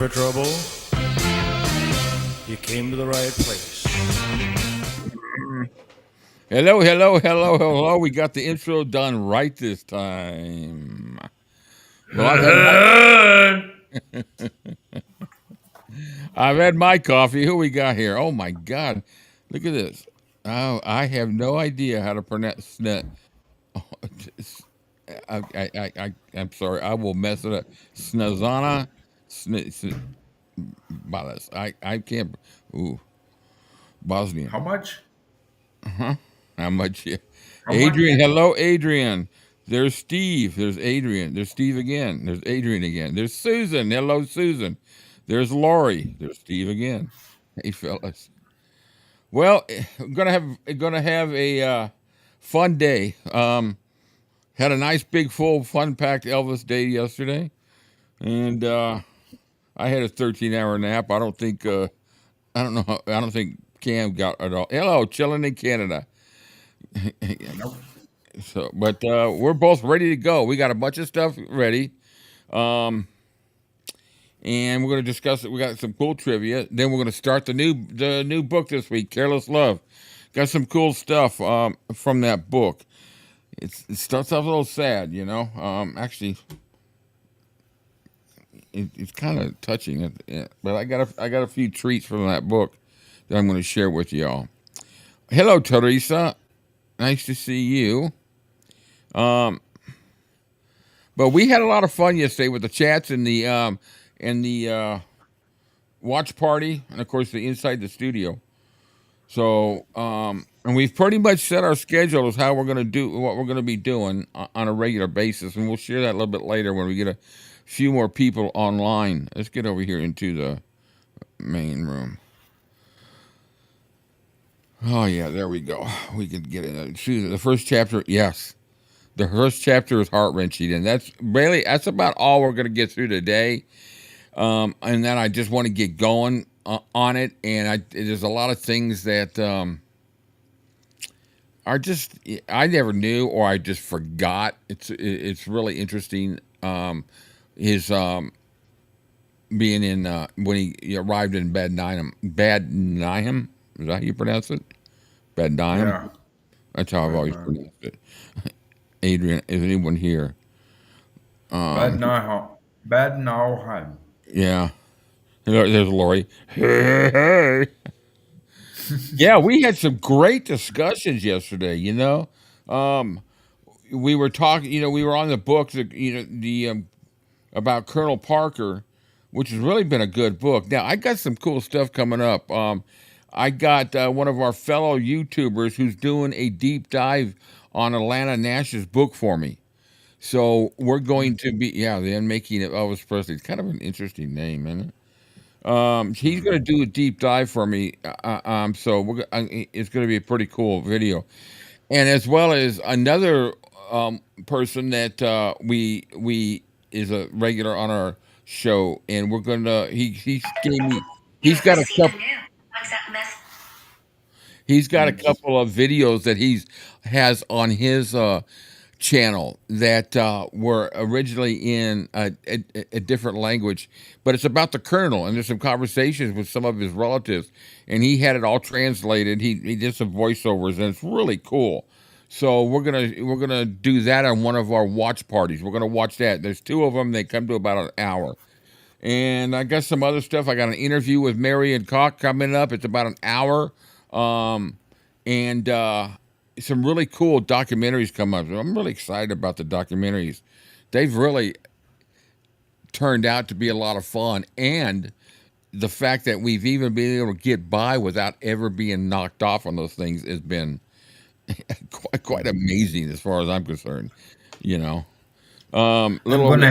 For trouble, you came to the right place. Hello, hello, hello, hello. We got the intro done right this time. Well, I've had my coffee. Who we got here? Oh my God, look at this. Oh, I have no idea how to pronounce that. Oh, I'm sorry. I will mess it up. Snazana, Balas. I can't. Ooh, Bosnian. How much? How much? How much? Adrian, hello, Adrian. There's Steve. There's Adrian. There's Steve again. There's Adrian again. There's Susan. Hello, Susan. There's Lori. There's Steve again. Hey, fellas. Well, gonna have a fun day. Had a nice, big, full, fun-packed Elvis day yesterday, and I had a 13-hour nap. I don't think I don't know. I don't think Cam got it all. Hello, chilling in Canada. Nope. So, but we're both ready to go. We got a bunch of stuff ready, and we're going to discuss it. We got some cool trivia. Then we're going to start the new book this week, Careless Love. Got some cool stuff from that book. It starts off a little sad, you know. Actually, it's kind of touching, but I got a few treats from that book that I'm going to share with y'all. Hello, Teresa. Nice to see you. But we had a lot of fun yesterday with the chats and the watch party, and of course the inside the studio. So and we've pretty much set our schedule as how we're going to do what we're going to be doing on a regular basis, and we'll share that a little bit later when we get a few more people online. Let's get over here into the main room. Oh yeah, there we go. We can get in the first chapter. Yes. The first chapter is heart wrenching, and that's about all we're going to get through today. And then I just want to get going on it, and there's a lot of things that are just I never knew or I just forgot. It's really interesting. His being in when he arrived in Bad-Nahum. Is that how you pronounce it? Bad-Nahum. Yeah. That's how I've always pronounced it. Adrian, is anyone here? Bad now. Bad now. Yeah. There's Lori. Hey. Yeah, we had some great discussions yesterday, you know. We were talking, you know, we were on the book, the about Colonel Parker, which has really been a good book. Now, I got some cool stuff coming up. I got one of our fellow YouTubers who's doing a deep dive on Atlanta Nash's book for me. So we're going to be, the Unmaking of Elvis Presley. It's kind of an interesting name, isn't it? He's going to do a deep dive for me. So it's going to be a pretty cool video. And as well as another person that we is a regular on our show, and we're going to, he's he's got a couple. He's got a couple of videos that has on his channel that were originally in a different language, but it's about the Colonel, and there's some conversations with some of his relatives, and he had it all translated. He did some voiceovers, and it's really cool. So we're gonna do that on one of our watch parties. We're gonna watch that. There's two of them. They come to about an hour. And I got some other stuff. I got an interview with Mary and Cock coming up. It's about an hour. And some really cool documentaries come up. I'm really excited about the documentaries. They've really turned out to be a lot of fun. And the fact that we've even been able to get by without ever being knocked off on those things has been quite amazing as far as I'm concerned, you know. I'm gonna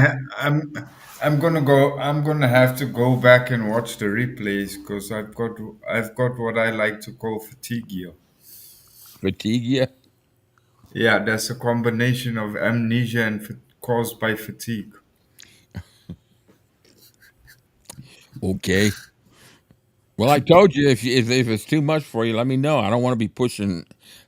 have to go back and watch the replays because I've got what I like to call fatigue here. Fatigue, yeah. Yeah, there's a combination of amnesia and caused by fatigue. Okay. Well, I told you if it's too much for you, let me know. I don't want to be pushing.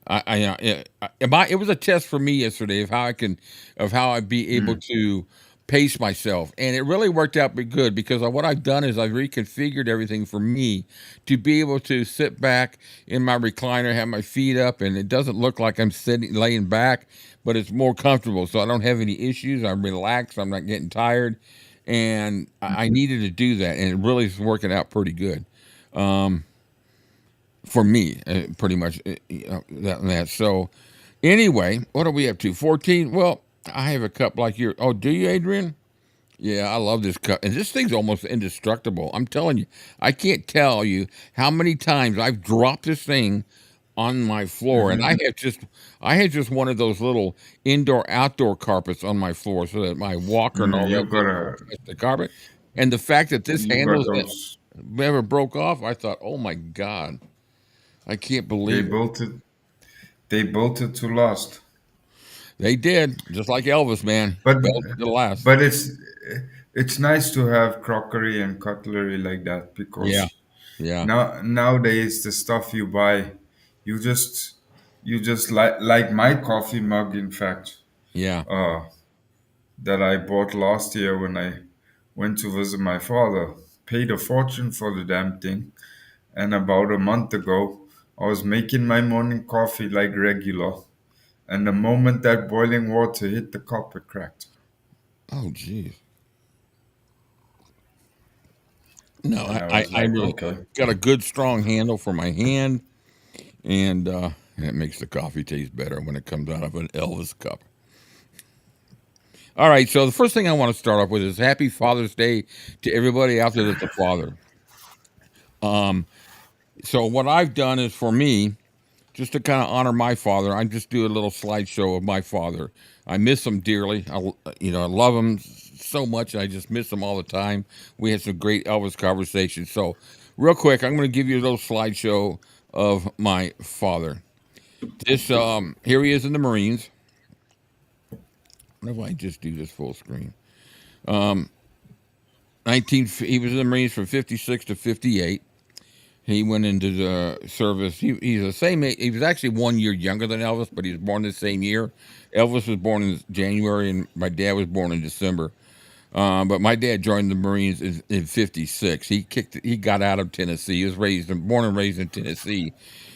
It was a test for me yesterday of how I'd be able to pace myself. And it really worked out pretty good because what I've done is I've reconfigured everything for me to be able to sit back in my recliner, have my feet up, and it doesn't look like I'm sitting laying back, but it's more comfortable. So I don't have any issues. I'm relaxed. I'm not getting tired. And I needed to do that. And it really is working out pretty good. For me, pretty much that. So, anyway, what are we up to? 14. Well, I have a cup like yours. Oh, do you, Adrian? Yeah, I love this cup, and this thing's almost indestructible. I'm telling you, I can't tell you how many times I've dropped this thing on my floor, and I had just one of those little indoor outdoor carpets on my floor, so that my walker and all You that doesn't gotta, touch the carpet. And the fact that this you got handles that those. never broke off, I thought, oh my god, I can't They believe it. built it. They built it to last. They did, just like Elvis, man, But built to last. but it's nice to have crockery and cutlery like that Yeah, because yeah, nowadays the stuff you buy, you just like my coffee mug. In fact, yeah. uh, that I bought last year when I went to visit my father. Paid a fortune for the damn thing, and about a month ago, I was making my morning coffee like regular, and the moment that boiling water hit the cup, it cracked. Oh, geez. No, And I was I like, really okay. got a good strong handle for my hand, and it makes the coffee taste better when it comes out of an Elvis cup. All right, so the first thing I want to start off with is Happy Father's Day to everybody out there that's a father. So what I've done is for me, just to kind of honor my father, I just do a little slideshow of my father. I miss him dearly. I love him so much. I just miss him all the time. We had some great Elvis conversations. So, real quick, I'm going to give you a little slideshow of my father. This here he is in the Marines. What if I just do this full screen? 19. He was in the Marines from 56 to 58. He went into the service. He's the same age. He was actually 1 year younger than Elvis, but he was born the same year. Elvis was born in January, and my dad was born in December. But my dad joined the Marines in '56. He got out of Tennessee. He was born and raised in Tennessee,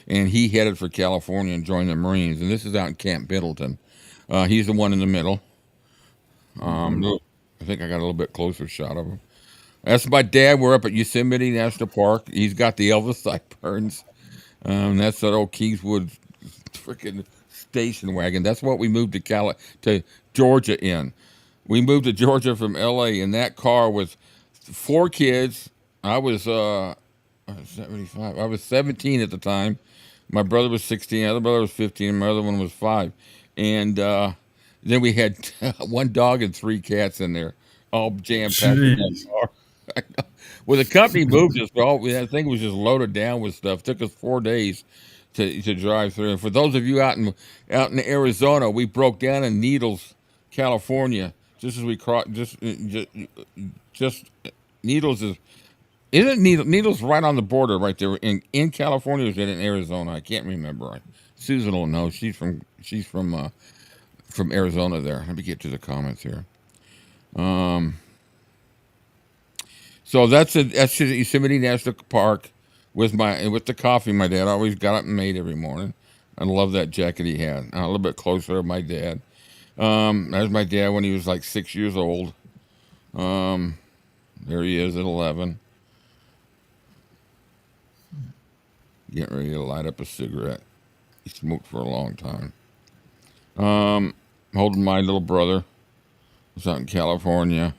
and he headed for California and joined the Marines. And this is out in Camp Middleton. He's the one in the middle. I think I got a little bit closer shot of him. That's my dad. We're up at Yosemite National Park. He's got the Elvis sideburns. That's that old Kingswood freaking station wagon. That's what we moved to Georgia in. We moved to Georgia from L.A. in that car with four kids. I was 75. I was 17 at the time. My brother was 16. My other brother was 15. And my other one was 5. And then we had one dog and three cats in there, all jam packed in that Jeez. car. Well, the company moved us. That thing was just loaded down with stuff. Took us 4 days to drive through. And for those of you out in Arizona, we broke down in Needles, California, just as we crossed. Just Needles isn't Needles right on the border right there in California. Or is it in Arizona? I can't remember. Susan will know. She's from Arizona. There. Let me get to the comments here. So that's Yosemite National Park with the coffee my dad always got up and made every morning. I love that jacket he had. A little bit closer to my dad. There's my dad when he was like 6 years old. There he is at 11, getting ready to light up a cigarette. He smoked for a long time. Holding my little brother. Was out in California.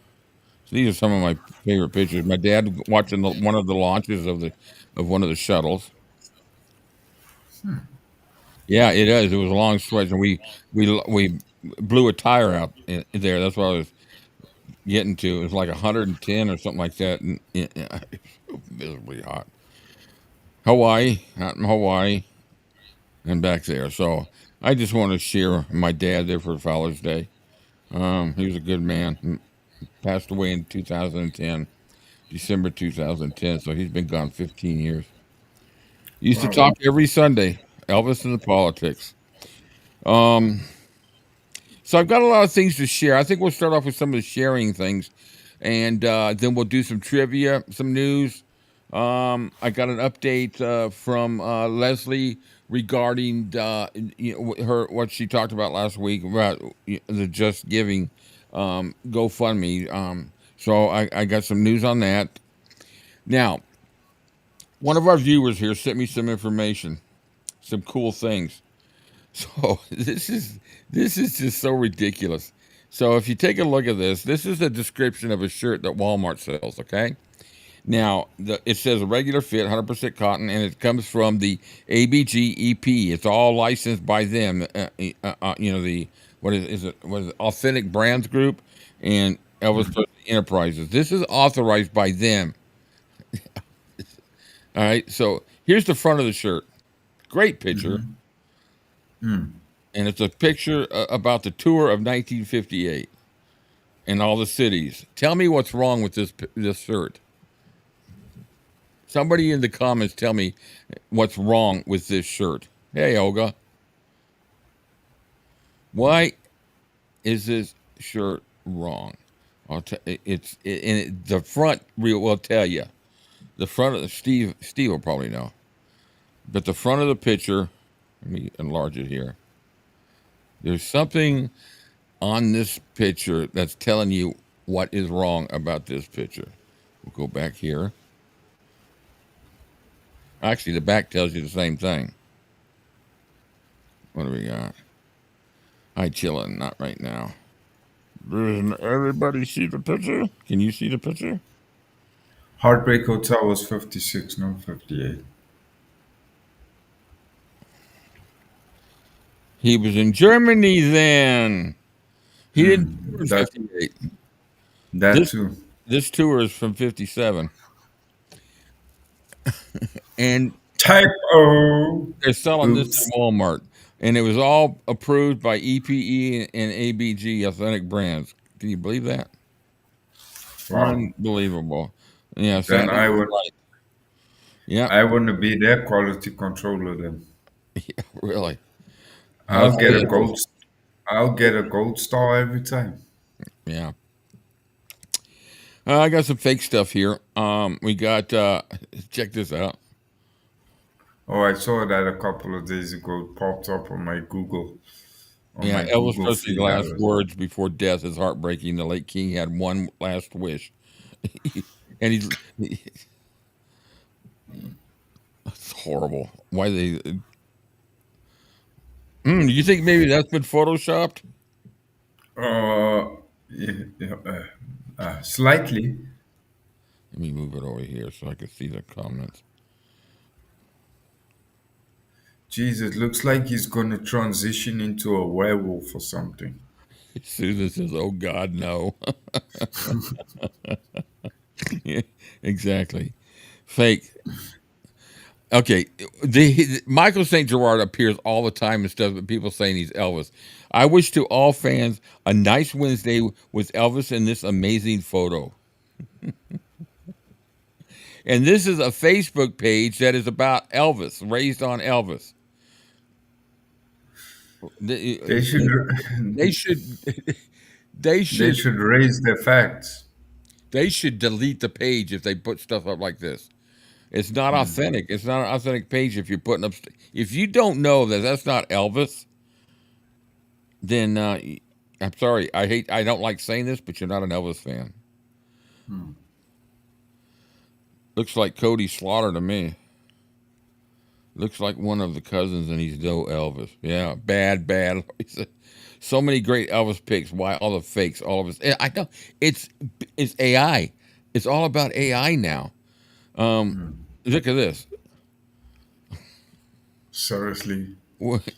So these are some of my favorite pictures. My dad watching one of the launches of one of the shuttles. Yeah, it is. It was a long stretch, and we blew a tire out there. That's what I was getting to. It was like 110 or something like that, and it's so miserably hot. Hawaii, out in Hawaii, and back there. So I just want to share my dad there for Father's Day. He was a good man. Passed away in 2010, December 2010. So he's been gone 15 years. Used to Wow. talk every Sunday, Elvis and the politics. Um, So I've got a lot of things to share. I think we'll start off with some of the sharing things, and then we'll do some trivia, some news. I got an update from Lesley regarding her what she talked about last week about the Just Giving GoFundMe. So I got some news on that. Now, one of our viewers here sent me some information, some cool things. So this is just so ridiculous. So if you take a look at this, this is a description of a shirt that Walmart sells. Okay, now it says a regular fit, 100% cotton, and it comes from the ABGEP. It's all licensed by them. The what is it? Authentic Brands Group and Elvis Presley Enterprises. This is authorized by them. All right. So here's the front of the shirt. Great picture. Mm-hmm. Mm. And it's a picture about the tour of 1958 and all the cities. Tell me what's wrong with this shirt. Somebody in the comments tell me what's wrong with this shirt. Hey, Olga, why is this shirt wrong? The front will tell you. The front of the Steve will probably know, but the front of the picture. Let me enlarge it here. There's something on this picture that's telling you what is wrong about this picture. We'll go back here. Actually, the back tells you the same thing. What do we got? Hi, chillin', not right now. Doesn't everybody see the picture? Can you see the picture? Heartbreak Hotel was 56, not 58. He was in Germany then. He didn't tour in That 58. that This too. this tour is from 57. And Type O. they're selling this Oops. in Walmart. And it was all approved by EPE and ABG Authentic Brands. Can you believe that? Wow. Unbelievable. Yeah, Then Sandy was right. Yeah, I want to be their quality controller then. yeah, really. I'll That's get a Elvis. gold I'll get a gold star every time. Yeah. I got some fake stuff here. We got check this out. Oh, I saw that a couple of days ago. It popped up on Yeah, my Elvis Google Presley's feed. I last was words before death is heartbreaking. The late king had one last wish, and it's horrible. Why they? You think maybe that's been photoshopped? yeah, yeah, slightly. Let me move it over here so I can see the comments. Jesus, looks like he's gonna transition into a werewolf or something. Susan says, "Oh God, no." Yeah, exactly. Fake. Okay, Michael St. Gerard appears all the time and stuff, but people saying he's Elvis. I wish to all fans a nice Wednesday with Elvis in this amazing photo. And this is a Facebook page that is about Elvis, raised on Elvis. They should They should, they they should, should raise their facts. they should delete the page if they put stuff up like this. It's not authentic. It's not an authentic page if you're putting up. If you don't know that that's not Elvis, then I'm sorry. I don't like saying this, but you're not an Elvis fan. Looks like Cody Slaughter to me. Looks like one of the cousins, and he's no Elvis. Yeah, bad. So many great Elvis pics. Why all the fakes? All of it. I know it's AI. It's all about AI now. Look at this. Seriously,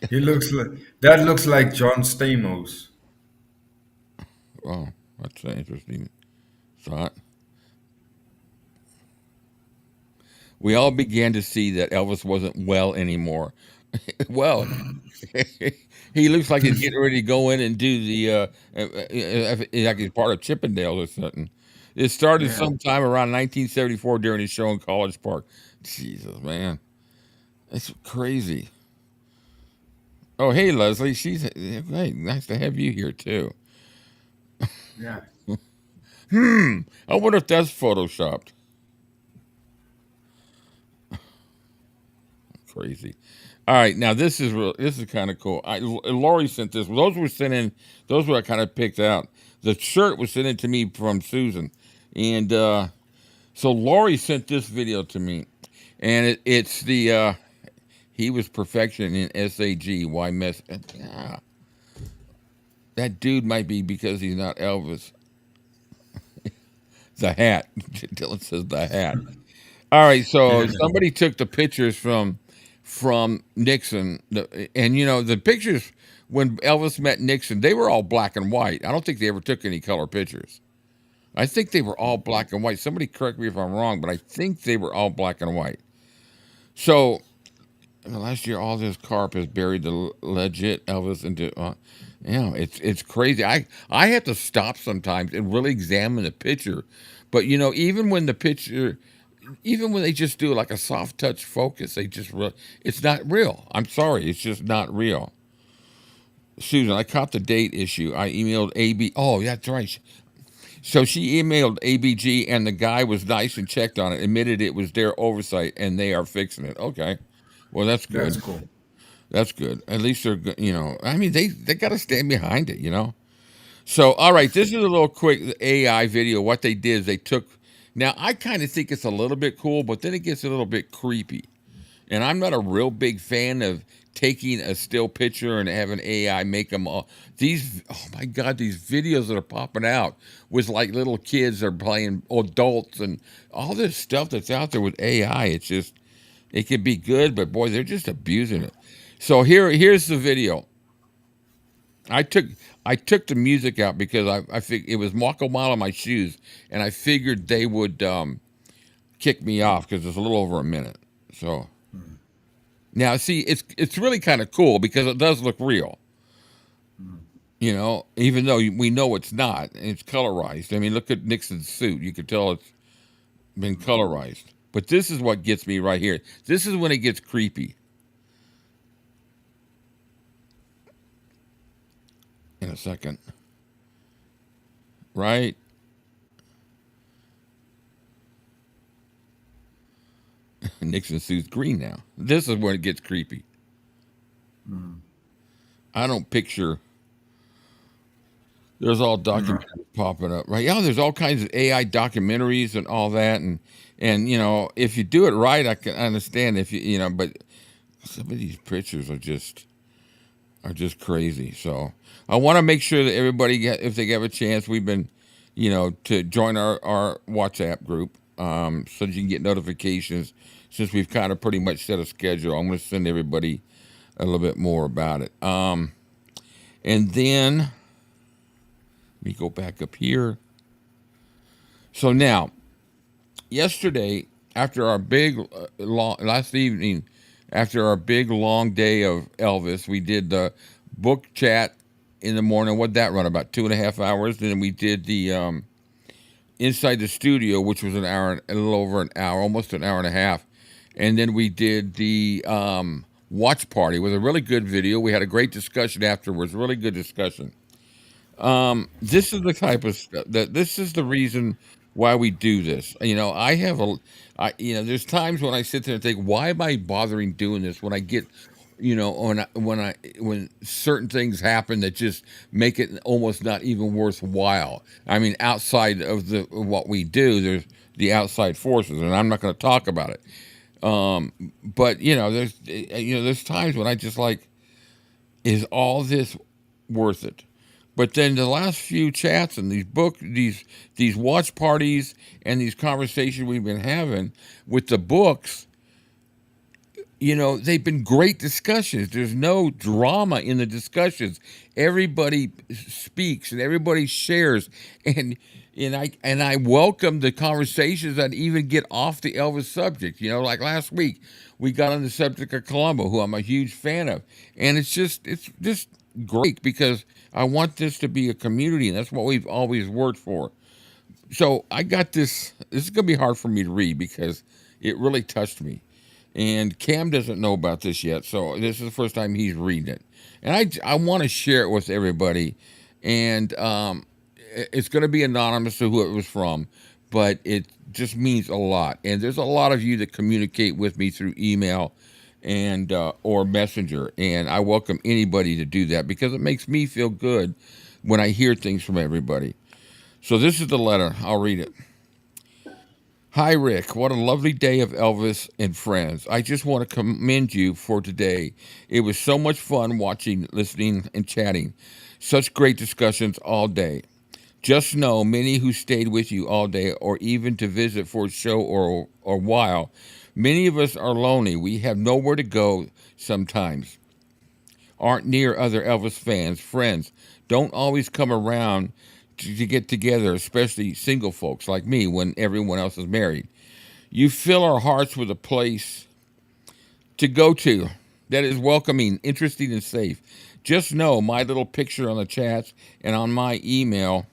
he looks like that. Looks like John Stamos. Oh, that's an interesting thought. We all began to see that Elvis wasn't well anymore. Well, he looks like he's getting ready to go in and do like he's part of Chippendales or something. It started Yeah. sometime around 1974 during his show in College Park. Jesus, man, that's crazy. Oh, hey, Leslie. Hey, nice to have you here too. Yeah, I wonder if that's photoshopped. Crazy. All right, now this is real. This is kind of cool. Lori sent this. Those were sent in. Those were I kind of picked out. The shirt was sent in to me from Susan, and so Lori sent this video to me, and it's the he was perfection in SAG. Why mess? Yeah, that dude might be because he's not Elvis. The hat. Dylan says the hat. All right, so yeah, somebody took the pictures from Nixon, and the pictures when Elvis met Nixon, they were all black and white. I don't think they ever took any color pictures. I think they were all black and white. Somebody correct me if I'm wrong, but I think they were all black and white. So last year, all this carp has buried the legit Elvis into. It's crazy. I have to stop sometimes and really examine the picture, but even when the picture even when they just do like a soft touch focus, it's not real. I'm sorry, it's just not real. Susan, I caught the date issue. I emailed AB. Oh, that's right. So she emailed ABG, and the guy was nice and checked on it, admitted it was their oversight, and they are fixing it. Okay, well that's that's good. cool. That's good. At least they're I mean, they got to stand behind it. So, all right, this is a little quick AI video. What they did is they took. Now, I kind of think it's a little bit cool, but then it gets a little bit creepy. And I'm not a real big fan of taking a still picture and having AI make them all. Oh my God, these videos that are popping out with like little kids are playing adults and all this stuff that's out there with AI. It could be good, but boy, they're just abusing it. So here's the video. I took I took the music out because I figured it was Marco Mile on my shoes, and I figured they would kick me off because it's a little over a minute. So now, see, it's really kind of cool because it does look real, even though we know it's not. And it's colorized. I mean, look at Nixon's suit; you could tell it's been colorized. But this is what gets me right here. This is when it gets creepy. In a second, right? Nixon's suit's green now. This is when it gets creepy. I don't picture. There's all No, documentaries popping up, right? Yeah, there's all kinds of AI documentaries and all that, and if you do it right, I can understand if but some of these pictures are just crazy. So I want to make sure that everybody if they have a chance, we've been, to join our WhatsApp group, so that you can get notifications. Since we've kind of pretty much set a schedule, I'm going to send everybody a little bit more about it. And then let me go back up here. So now, yesterday, after our big long last evening, after our big long day of Elvis, we did the book chat in the morning. What'd that run? About 2.5 hours. Then we did the inside the studio, which was a little over an hour, almost an hour and a half. And then we did the watch party with a really good video. We had a great discussion afterwards, really good discussion. This is the type of stuff this is the reason why we do this. There's times when I sit there and think, why am I bothering doing this when I get, when certain things happen that just make it almost not even worthwhile. I mean, outside of what we do, there's the outside forces, and I'm not going to talk about it. But there's times when I just like, is all this worth it? But then the last few chats and these watch parties and these conversations we've been having with the books, they've been great discussions. There's no drama in the discussions. Everybody speaks and everybody shares, and I welcome the conversations that even get off the Elvis subject. Like last week, we got on the subject of Colombo, who I'm a huge fan of, and it's just great because I want this to be a community, and that's what we've always worked for. So I got this. This is gonna be hard for me to read because it really touched me. And Cam doesn't know about this yet, so this is the first time he's reading it, and I want to share it with everybody, and it's going to be anonymous to who it was from, but it just means a lot. And there's a lot of you that communicate with me through email and or messenger, and I welcome anybody to do that because it makes me feel good when I hear things from everybody. So this is the letter. I'll read it. Hi, Rick. What a lovely day of Elvis and friends. I just want to commend you for today. It was so much fun watching, listening, and chatting. Such great discussions all day. Just know many who stayed with you all day or even to visit for a show or while, many of us are lonely. We have nowhere to go sometimes, aren't near other Elvis fans, friends, don't always come around to get together, especially single folks like me when everyone else is married. You fill our hearts with a place to go to that is welcoming, interesting, and safe. Just know my little picture on the chats and on my email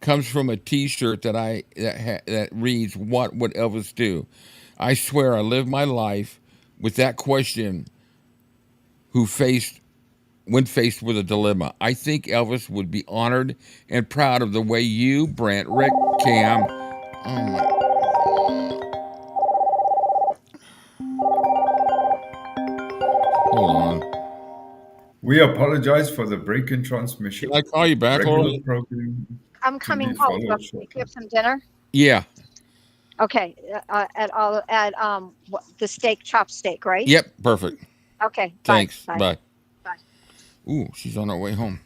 comes from a T-shirt that reads, "What would Elvis do?" I swear, I live my life with that question. Who faced when faced with a dilemma? I think Elvis would be honored and proud of the way you, Brent, Rick, Cam. Oh my! Hold on. We apologize for the break in Can I transmission. call you back, Laura? Regular program I'm to be coming home. Do you followed want me to make you shortly. up some dinner? Yeah. Okay, at the steak, chop steak, right? Yep. Perfect. Okay, bye, Thanks. bye, Bye. bye. Ooh, she's on her way home.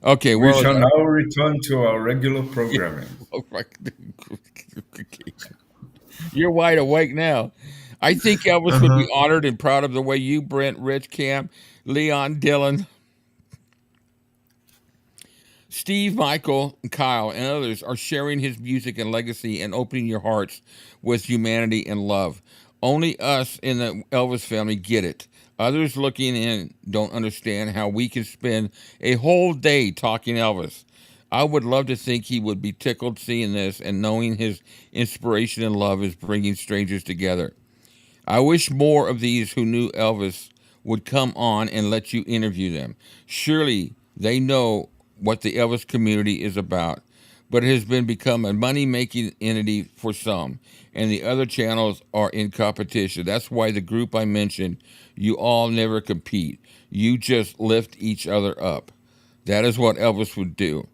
Okay. We Where was shall I? now return to our regular Yeah. programming. Oh, you're wide awake now. I think Elvis would be Uh-huh. honored and proud of the way you, Brent, Rich, Cam, Leon, Dylan, Steve, Michael, Kyle, and others are sharing his music and legacy and opening your hearts with humanity and love. Only us in the Elvis family get it. Others looking in don't understand how we can spend a whole day talking Elvis. I would love to think he would be tickled seeing this and knowing his inspiration and love is bringing strangers together. I wish more of these who knew Elvis would come on and let you interview them. Surely they know what the Elvis community is about, but it has been become a money-making entity for some, and the other channels are in competition. That's why the group I mentioned, you all never compete. You just lift each other up. That is what Elvis would do.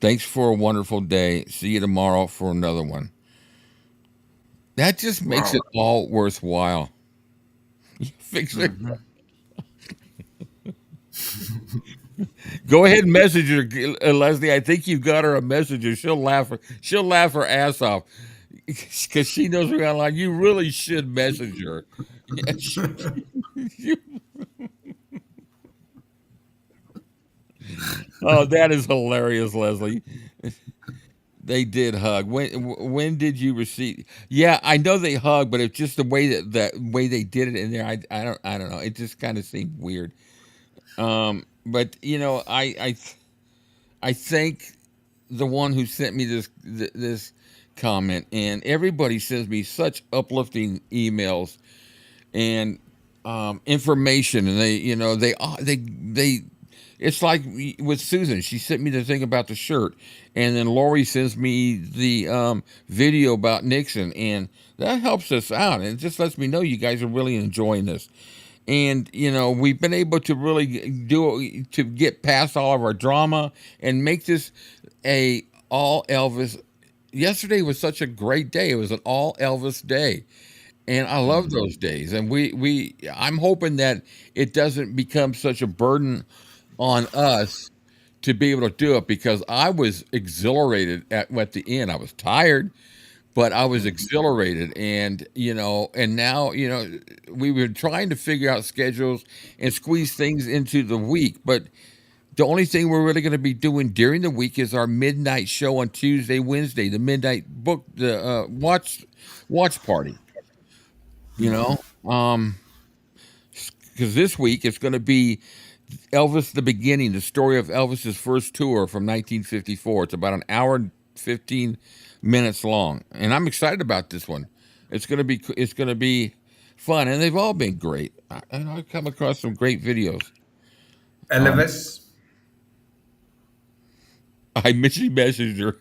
Thanks for a wonderful day. See you tomorrow for another one. That just makes Wow. it all worthwhile. Fix it. Mhm. Go ahead and message her, Leslie. I think you've got her a messenger. She'll laugh. She'll laugh her ass off because she knows we're online. You really should message her. You- oh, that is hilarious, Leslie. They did hug. When did you receive? Yeah, I know they hug, but it's just the way that way they did it in there. I don't know. It just kind of seemed weird. But I thank the one who sent me this comment, and everybody sends me such uplifting emails and information, and they it's like with Susan, she sent me the thing about the shirt, and then Lori sends me the video about Nixon, and that helps us out, and it just lets me know you guys are really enjoying this. And we've been able to really do to get past all of our drama and make this a all Elvis. Yesterday was such a great day. It was an all Elvis day, and I love those days. And I'm hoping that it doesn't become such a burden on us to be able to do it because I was exhilarated at the end. I was tired, but I was Mhm. exhilarated, and now we were trying to figure out schedules and squeeze things into the week, but the only thing we're really going to be doing during the week is our midnight show on Tuesday, Wednesday, the midnight book, the watch party. You Mhm. know, um, because this week it's going to be Elvis: The Beginning, the story of Elvis's first tour from 1954. It's about an hour and 15 minutes long, and I'm excited about this one. It's going to be. It's going to be. fun, and they've all been great. I've come across some great videos. Elvis. I messaged her.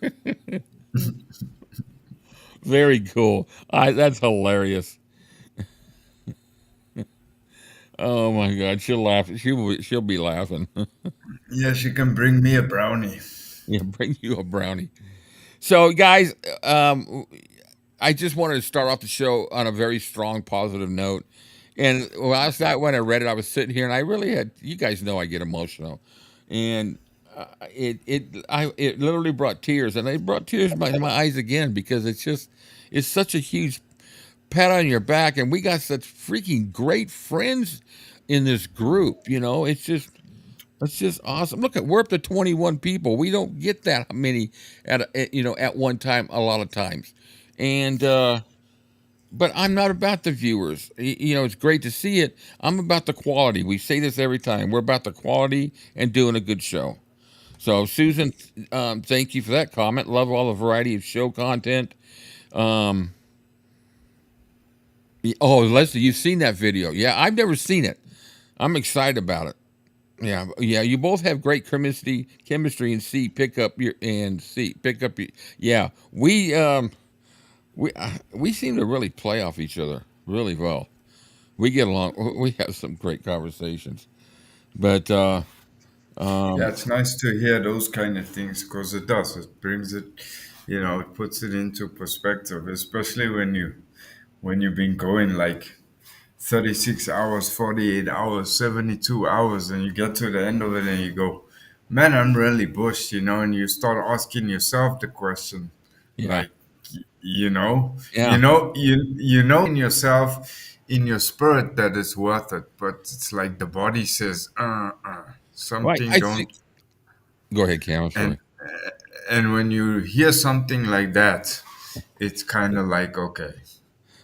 Very cool. That's hilarious. Oh my God, she'll laugh. She'll be laughing. Yeah, she can bring me a brownie. Yeah, bring you a brownie. So, guys, I just wanted to start off the show on a very strong, positive note. And last night when I read it, I was sitting here, and I really had. You guys know I get emotional, and it literally brought tears, and it brought tears to my eyes again because it's such a huge pat on your back, and we got such freaking great friends in this group. It's just awesome. Look, we're up to 21 people. We don't get that many at one time. A lot of times, and but I'm not about the viewers. It's great to see it. I'm about the quality. We say this every time. We're about the quality and doing a good show. So, Susan, thank you for that comment. Love all the variety of show content. Um, oh, Lesley, you've seen that video? Yeah, I've never seen it. I'm excited about it. Yeah, yeah. You both have great chemistry, and pick up your. Yeah, we seem to really play off each other really well. We get along. We have some great conversations. But Yeah, it's nice to hear those kind of things because it does. It brings it, it puts it into perspective, especially when you've been going like 36 hours, 48 hours, 72 hours, and you get to the end of it and you go, man, I'm really bushed, and you start asking yourself the question, yeah, like, you know, yeah. you know in yourself, in your spirit that it's worth it, but it's like the body says, Right. something I don't, think. Go ahead, Cam. I'm and sorry. and when you hear something like that, it's kind of like, okay,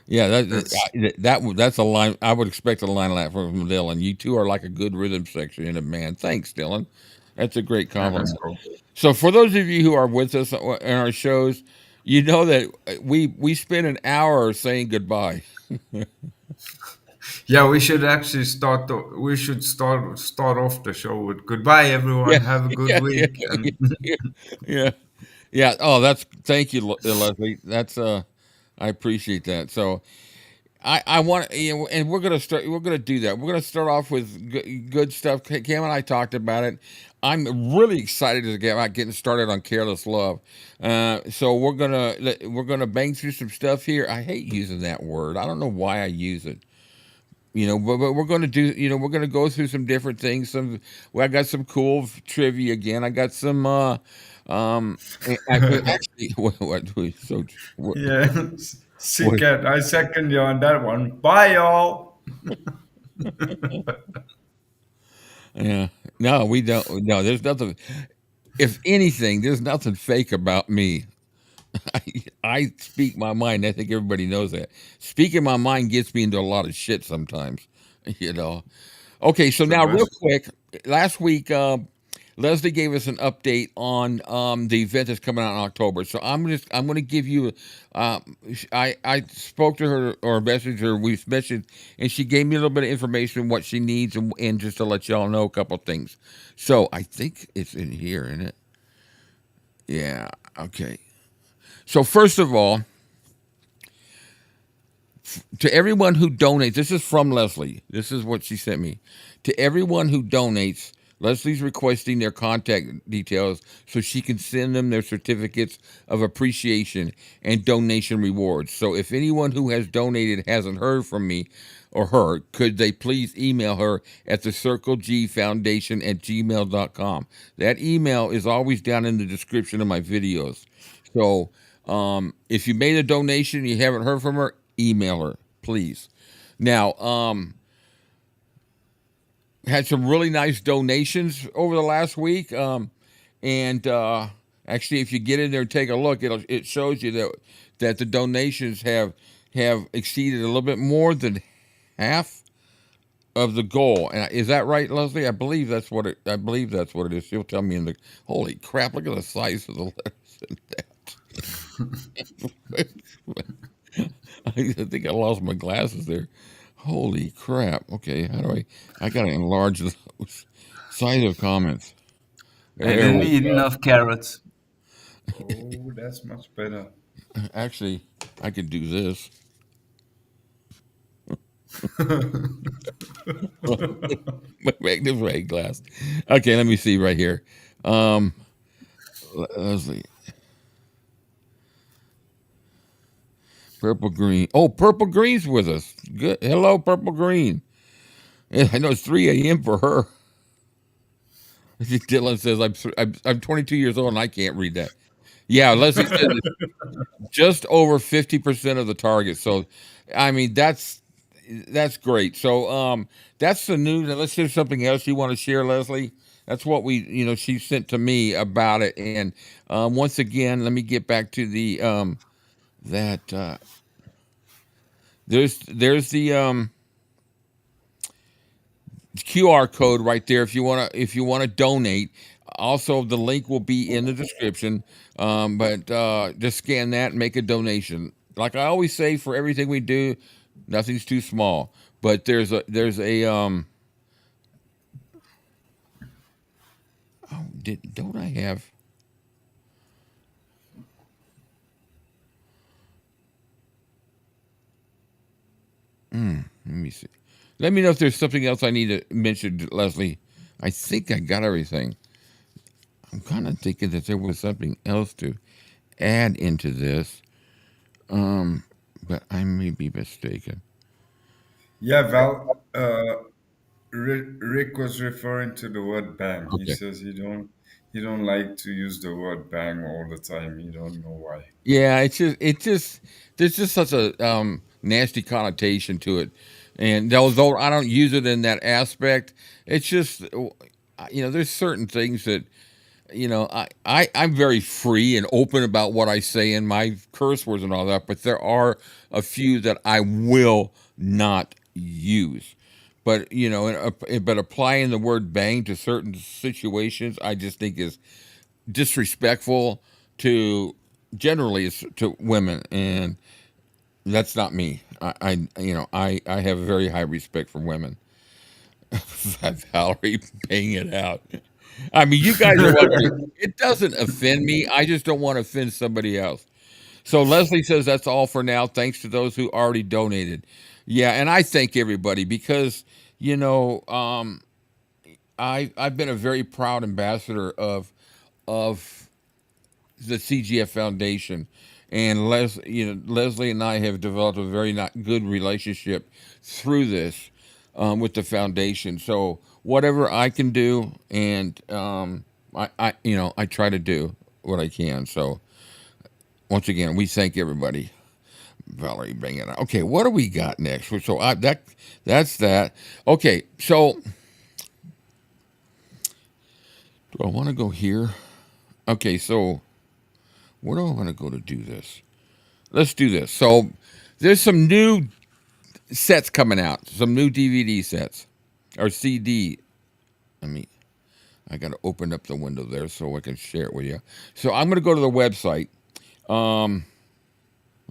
Yeah, that's that's a line I would expect a line like from Dylan. You two are like a good rhythm section in a band. Thanks, Dylan. That's a great that's compliment. cool. So, for those of you who are with us in our shows, you know that we spend an hour saying goodbye. Yeah, we should actually we should start off the show with goodbye, Yeah, everyone. Have a good yeah, yeah, week, yeah, and yeah, yeah. Yeah. Oh, that's thank you, Leslie. That's I appreciate that. So, I want and we're gonna do that. We're gonna start off with good stuff. Cam and I talked about it. I'm really excited to get about getting started on careless love. So we're gonna bang through some stuff here. I hate using that word. I don't know why I use it. But we're gonna do. We're gonna go through some different things. I got some cool trivia again. I got some. Actually, so what, yeah, what second. I second you on that one. Bye, y'all. Yeah. No, we don't. No, there's nothing. If anything, there's nothing fake about me. I, I speak my mind. I think everybody knows that. Speaking my mind gets me into a lot of shit sometimes. You know. Okay, so It's the now real best. quick, last week Lesley gave us an update on the event that's coming out in October. So I'm going to give you. I spoke to her or messaged her. We messaged, and she gave me a little bit of information what she needs, and just to let y'all know a couple things. So I think it's in here, isn't it? Yeah. Okay. So first of all, to everyone who donates, this is from Lesley. This is what she sent me. To everyone who donates, Lesley's requesting their contact details so she can send them their certificates of appreciation and donation rewards. So if anyone who has donated hasn't heard from me or her, could they please email her at thecirclegfoundation@gmail.com. That email is always down in the description of my videos. So if you made a donation and you haven't heard from her, email her, please. Now, had some really nice donations over the last week. And actually, if you get in there and take a look, it shows you that the donations have exceeded a little bit more than half of the goal. And is that right, Lesley? I believe that's what it is. She'll tell me in the holy crap. Look at the size of the letters in that. I think I lost my glasses there. Holy crap. Okay, how do I gotta enlarge those size of comments. I There didn't we eat go. enough carrots. Oh, that's much better. Actually, I could do this. Make this right glass. Okay, let me see right here. Um, Leslie, purple green. Oh, purple green's with us. Good. Hello, purple green. Yeah, I know it's 3 a.m. for her. Dylan says I'm 22 years old and I can't read that. Yeah, Leslie said it's just over 50% of the target. So, I mean that's great. So, that's the news. And let's hear something else you want to share, Leslie. That's what she sent to me about it. And once again, let me get back to the that there's the QR code right there if you want to donate. Also, the link will be in the description. But just scan that and make a donation. Like I always say, for everything we do, nothing's too small. But there's a oh, don't I have? Let me see. Let me know if there's something else I need to mention, Leslie. I think I got everything. I'm kind of thinking that there was something else to add into this, um, but I may be mistaken. Yeah, Val. Rick was referring to the word bang. He Okay. says he don't like to use the word bang all the time. He don't know why. Yeah, it's just there's just such a nasty connotation to it, and although I don't use it in that aspect, it's just there's certain things that I'm very free and open about what I say in my curse words and all that, but there are a few that I will not use. But but applying the word bang to certain situations, I just think is disrespectful to generally to women, and that's not me. I have a very high respect for women. Valerie, paying it out. I mean, you guys are welcome. It doesn't offend me. I just don't want to offend somebody else. So Leslie says that's all for now. Thanks to those who already donated. Yeah, and I thank everybody because you know I've been a very proud ambassador of the CGF Foundation, and Leslie and I have developed a very not good relationship through this with the foundation. So whatever I can do, and I try to do what I can. So once again, we thank everybody. Valerie, bring it on. Okay, what do we got next? So that's that. Okay, so do I want to go here? Okay, so where do I want to go to do this? Let's do this. So there's some new sets coming out, some new DVD sets or CD. I mean, I got to open up the window there so I can share it with you. So I'm going to go to the website, um,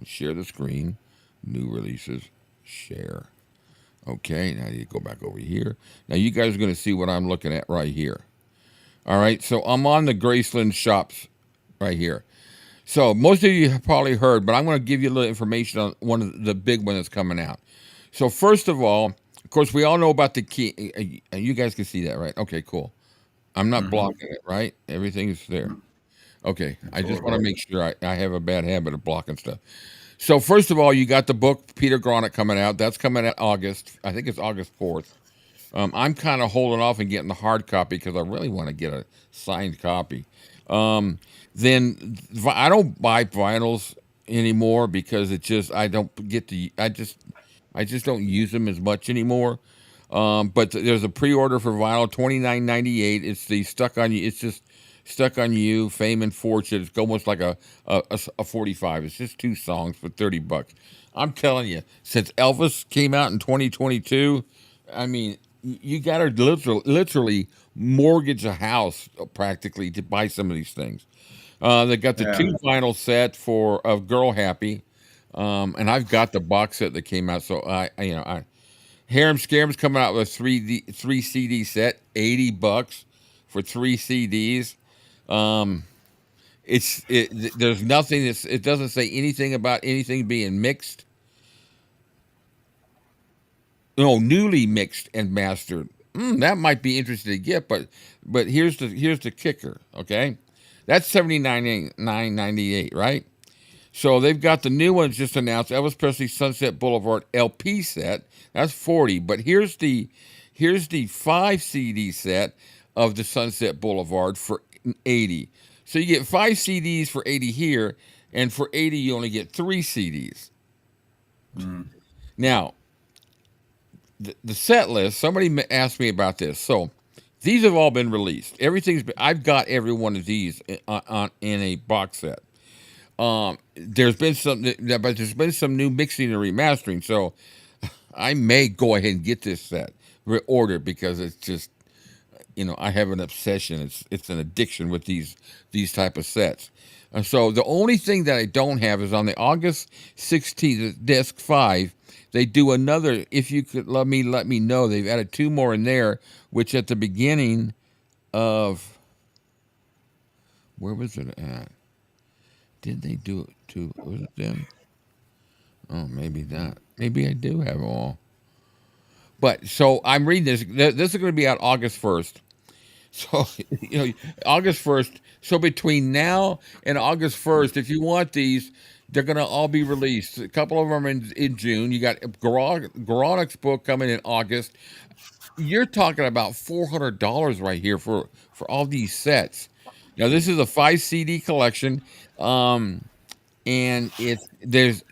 share the screen, new releases, share. Okay, now you go back over here. Now you guys are going to see what I'm looking at right here. All right, so I'm on the Graceland shops right here. So most of you have probably heard, but I'm going to give you a little information on one of the big one that's coming out. So first of all, of course, we all know about the key. You guys can see that, right? Okay, cool. I'm not blocking it, right? Everything is there. Okay, I All just want to right. make sure I have a bad habit of blocking stuff. So first of all, you got the book Peter Gronick coming out. That's coming out August. I think it's August 4th. I'm kind of holding off and getting the hard copy because I really want to get a signed copy. Um, I don't buy vinyls anymore because it just I don't get to I just don't use them as much anymore. But there's a pre-order for vinyl, $29.98. It's the Stuck on You. It's just Stuck on You, Fame and Fortune. It's almost like a 45. It's just two songs for $30. I'm telling you, since Elvis came out in 2022, I mean, you got to literally mortgage a house practically to buy some of these things. They got the Yeah. two vinyl set for of Girl Happy, and I've got the box set that came out. So I Harem Scare's coming out with a three CD set, $80 for three CDs. Um, there's nothing it doesn't say anything about anything being mixed. No, newly mixed and mastered. That might be interesting to get, but here's the kicker. Okay, that's 79.98, right? So they've got the new ones just announced. Elvis Presley Sunset Boulevard LP set. That's 40. But here's the 5 CD set of the Sunset Boulevard for 80. So you get 5 CDs for 80 here, and for 80 you only get 3 CDs. Now, the set list. Somebody asked me about this. So these have all been released. I've got every one of these in a box set. There's been some new mixing and remastering, so I may go ahead and get this set reordered because it's just, I have an obsession. It's an addiction with these type of sets. So the only thing that I don't have is on the August 16th disc 5. They do another. If you could let me know. They've added 2 more in there, which at the beginning of, where was it at? Did they do it too? Was it them? Oh, maybe not. Maybe I do have them all. But so I'm reading this. This is going to be out August 1st. So, August 1st. So between now and August 1st, if you want these, they're going to all be released. A couple of them in June. You got Garanic's book coming in August. You're talking about $400 right here for all these sets. Now, this is a 5 CD collection. And there's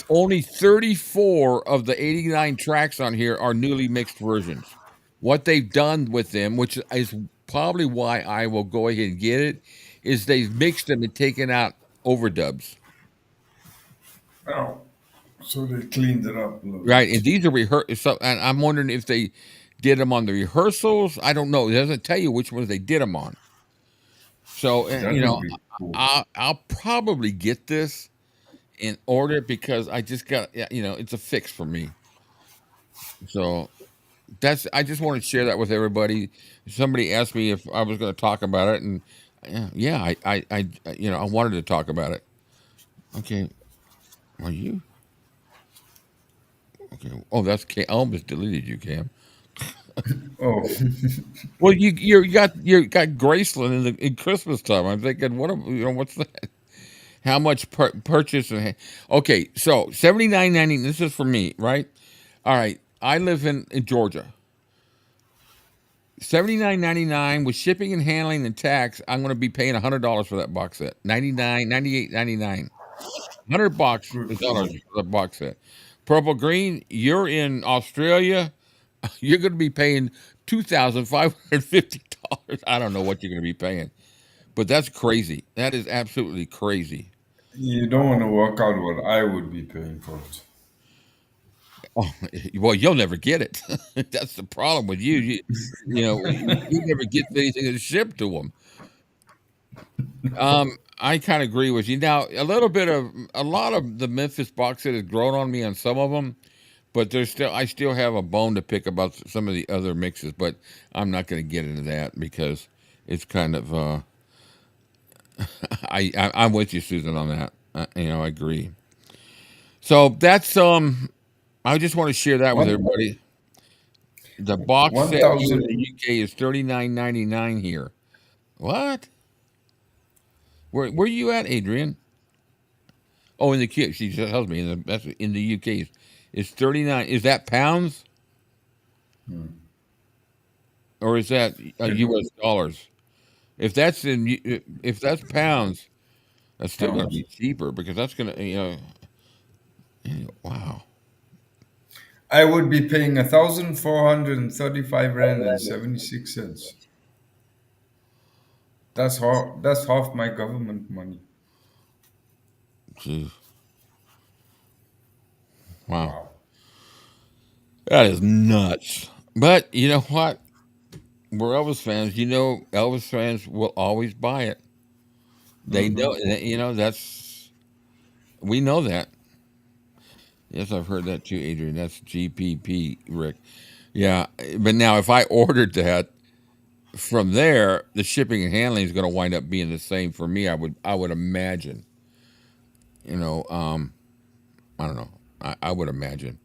only 34 of the 89 tracks on here are newly mixed versions. What they've done with them, which is probably why I will go ahead and get it, is they've mixed them and taken out overdubs. Oh, so they cleaned it up a little Right, bit. and these are rehearsed. So, and I'm wondering if they did them on the rehearsals. I don't know. It doesn't tell you which ones they did them on. So, That would be cool. I'll probably get this in order because I just got, it's a fix for me. So I just want to share that with everybody. Somebody asked me if I was going to talk about it, and yeah, I wanted to talk about it. Okay, are you okay? Oh, that's Cam. I almost deleted you, Cam. Oh, Well, you got Graceland in Christmas time. I'm thinking, what's that? How much purchase? Okay, so 79.90. This is for me, right? All right, I live in Georgia. 79.99 with shipping and handling and tax. I'm going to be paying $100 for that box set. 98.99. $100 good for dollars you. for the box set. Purple Green. You're in Australia. You're going to be paying $2,550. I don't know what you're going to be paying, but that's crazy. That is absolutely crazy. You don't want to work out what I would be paying for it. Oh, well, you'll never get it. That's the problem with you. You never get anything that's shipped to them. I kind of agree with you. Now, a lot of the Memphis box set has grown on me on some of them, but I still have a bone to pick about some of the other mixes. But I'm not going to get into that because it's kind of. I'm with you, Susan, on that. I agree. So that's I just want to share that with One everybody. The box one set here in the thousand. UK is $39.99 here. What? Where you at, Adrian? Oh, in the UK. She tells me that's in the UK. It's 39. Is that pounds or is that US dollars? If that's pounds, that's still going to Pounds. be cheaper because that's going to wow. I would be paying 1,435 rand and 76 cents. That's half my government money. Jeez. Wow. Wow. That is nuts. But you know what? We're Elvis fans. Elvis fans will always buy it. They know, Hmm. that's we know that. Yes, I've heard that too, Adrian. That's GPP, Rick. Yeah, but now if I ordered that from there, the shipping and handling is going to wind up being the same for me. I would imagine. You know, I don't know. I would imagine.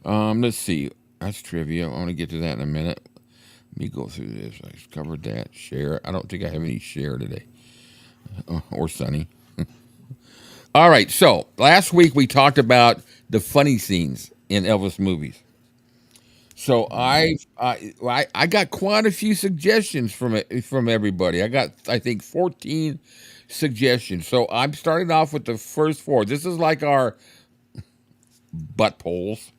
Let's see. That's trivia. I want to get to that in a minute. Let me go through this. I covered that. Share. I don't think I have any share today. Or Sunny. All right. So last week we talked about the funny scenes in Elvis movies. So I got quite a few suggestions from everybody. I got, I think, 14 suggestions. So I'm starting off with the first four. This is like our butt polls.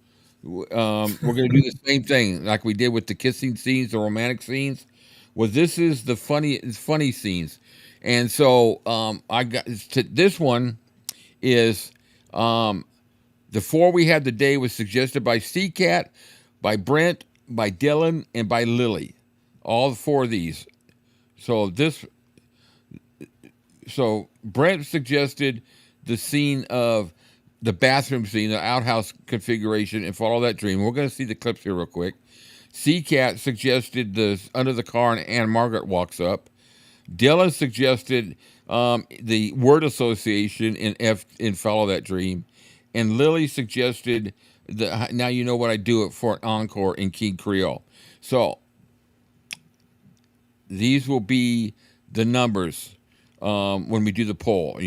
We're going to do the same thing like we did with the kissing scenes, the romantic scenes. Well, this is the funny scenes, and so I got this one is the four we had today was suggested by C-Cat, by Brent, by Dylan, and by Lily. All four of these. So Brent suggested the scene of the bathroom scene, the outhouse configuration, and follow that dream. We're going to see the clips here real quick. C-Cat suggested the under the car and Anne Margaret walks up. Dylan suggested the word association in follow that dream, and Lily suggested the now you know what I do it for an encore in King Creole. So these will be the numbers when we do the poll.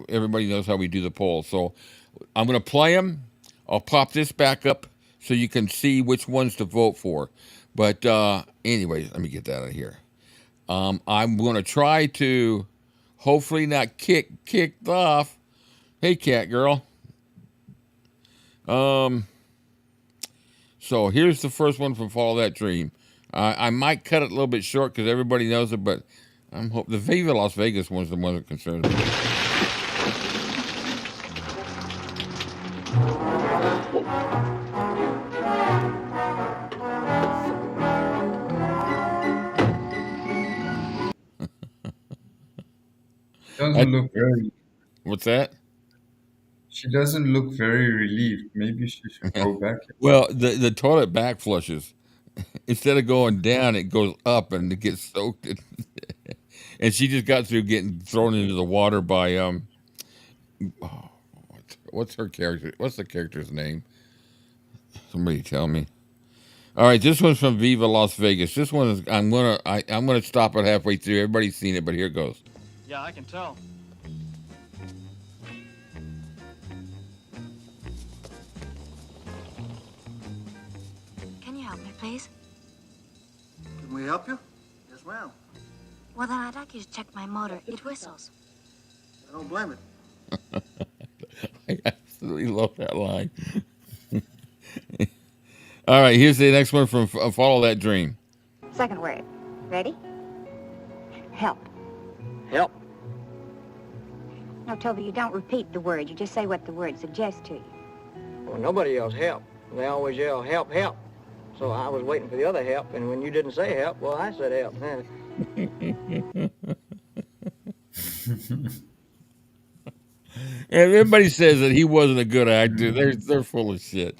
Everybody knows how we do the poll. So I'm going to play them. I'll pop this back up so you can see which ones to vote for. But anyway, let me get that out of here. I'm going to try to hopefully not kicked off. Hey, cat girl. So here's the first one from Follow That Dream. I might cut it a little bit short because everybody knows it, but I'm hoping the Viva Las Vegas one's the one that concerns me. Doesn't look very. What's that? She doesn't look very relieved. Maybe she should go back. Well, the toilet back flushes. Instead of going down, it goes up and it gets soaked. And she just got through getting thrown into the water by what's her character? What's the character's name? Somebody tell me. All right, this one's from Viva Las Vegas. This one is I'm gonna stop it halfway through. Everybody's seen it, but here it goes. Yeah, I can tell. Can you help me, please? Can we help you? Yes, ma'am. Well, then I'd like you to check my motor. It whistles. I don't blame it. I absolutely love that line. All right, here's the next one from Follow That Dream. Second word. Ready? Help. Help. No, Toby, you don't repeat the word. You just say what the word suggests to you. Well, nobody yells help. They always yell help, help. So I was waiting for the other help, and when you didn't say help, well, I said help. Everybody says that he wasn't a good actor. They're full of shit.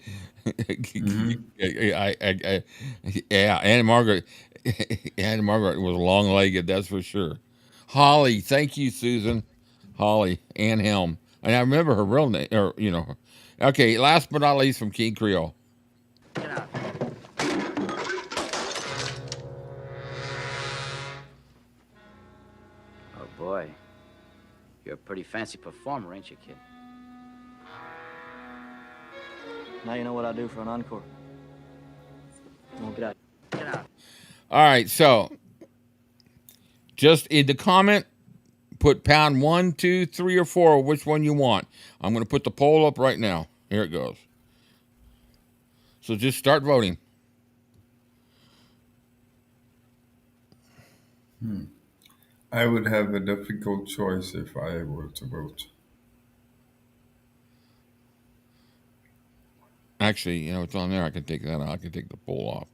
Yeah, Anne Margaret was long-legged, that's for sure. Holly, thank you, Susan. Holly, Ann Helm, and I remember her real name, or Okay, last but not least, from King Creole. Get out. Oh, boy. You're a pretty fancy performer, ain't you, kid? Now you know what I do for an encore. Come on, get out. Get out. All right, so just in the comment, put pound 1, 2, 3, or 4, which one you want. I'm going to put the poll up right now. Here it goes. So just start voting. I would have a difficult choice if I were to vote. Actually, it's on there. I can take that out. I can take the poll off.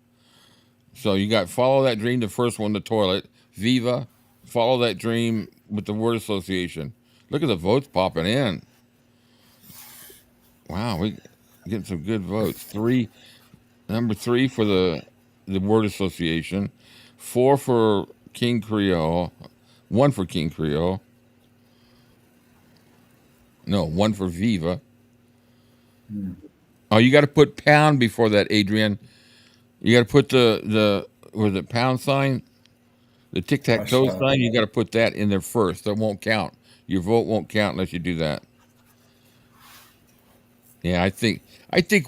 So you got Follow That Dream, the first one, the toilet. Viva, Follow That Dream with the word association. Look at the votes popping in. Wow, we getting some good votes. Number 3 for the word association, 4 for King Creole, 1 for King Creole. No, 1 for Viva. Oh, you got to put pound before that, Adrian. You got to put the was it pound sign, the tic tac toe Hashtag. sign. You got to put that in there first. That won't count. Your vote won't count unless you do that. Yeah, I think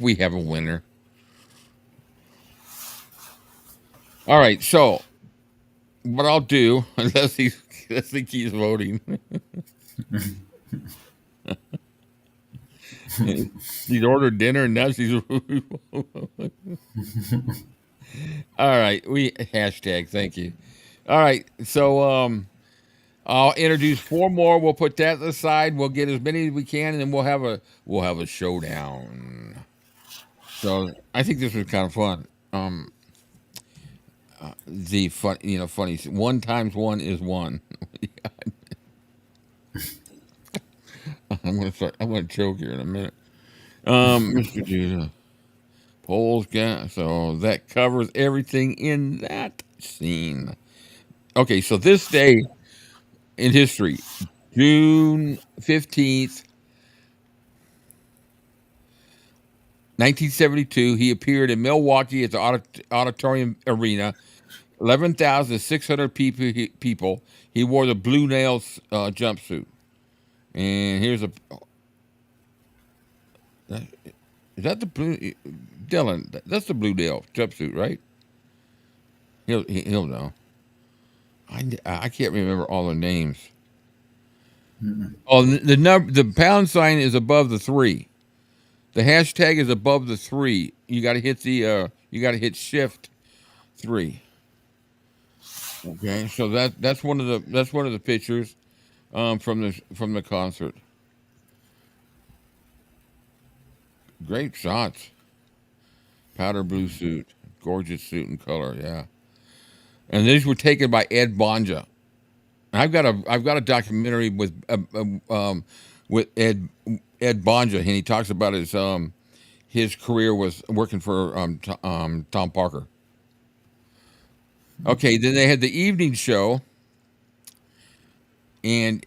we have a winner. All right, so what I'll do, Leslie keeps voting. She's ordered dinner and now she's. All right, we hashtag. Thank you. All right, so I'll introduce 4 more. We'll put that aside. We'll get as many as we can, and then we'll have a showdown. So I think this was kind of fun. The fun, funny. 1 times 1 is 1. I'm gonna choke here in a minute. Mr. Judah, Poles got so that covers everything in that scene. Okay, so this day in history, June 15th, 1972, he appeared in Milwaukee at the Auditorium Arena. 11,600 people. He wore the Blue Nails jumpsuit. And here's is that the blue, Dylan? That's the Blue Nail jumpsuit, right? He'll know. I can't remember all the names. Oh, the pound sign is above the 3. The hashtag is above the 3. You got to hit you got to hit shift 3. Okay, so that's one of the pictures from the concert. Great shots. Powder blue suit, gorgeous suit and color, yeah. And these were taken by Ed Bonja. I've got a documentary with Ed Bonja, and he talks about his career was working for Tom Parker. Okay, then they had the evening show, and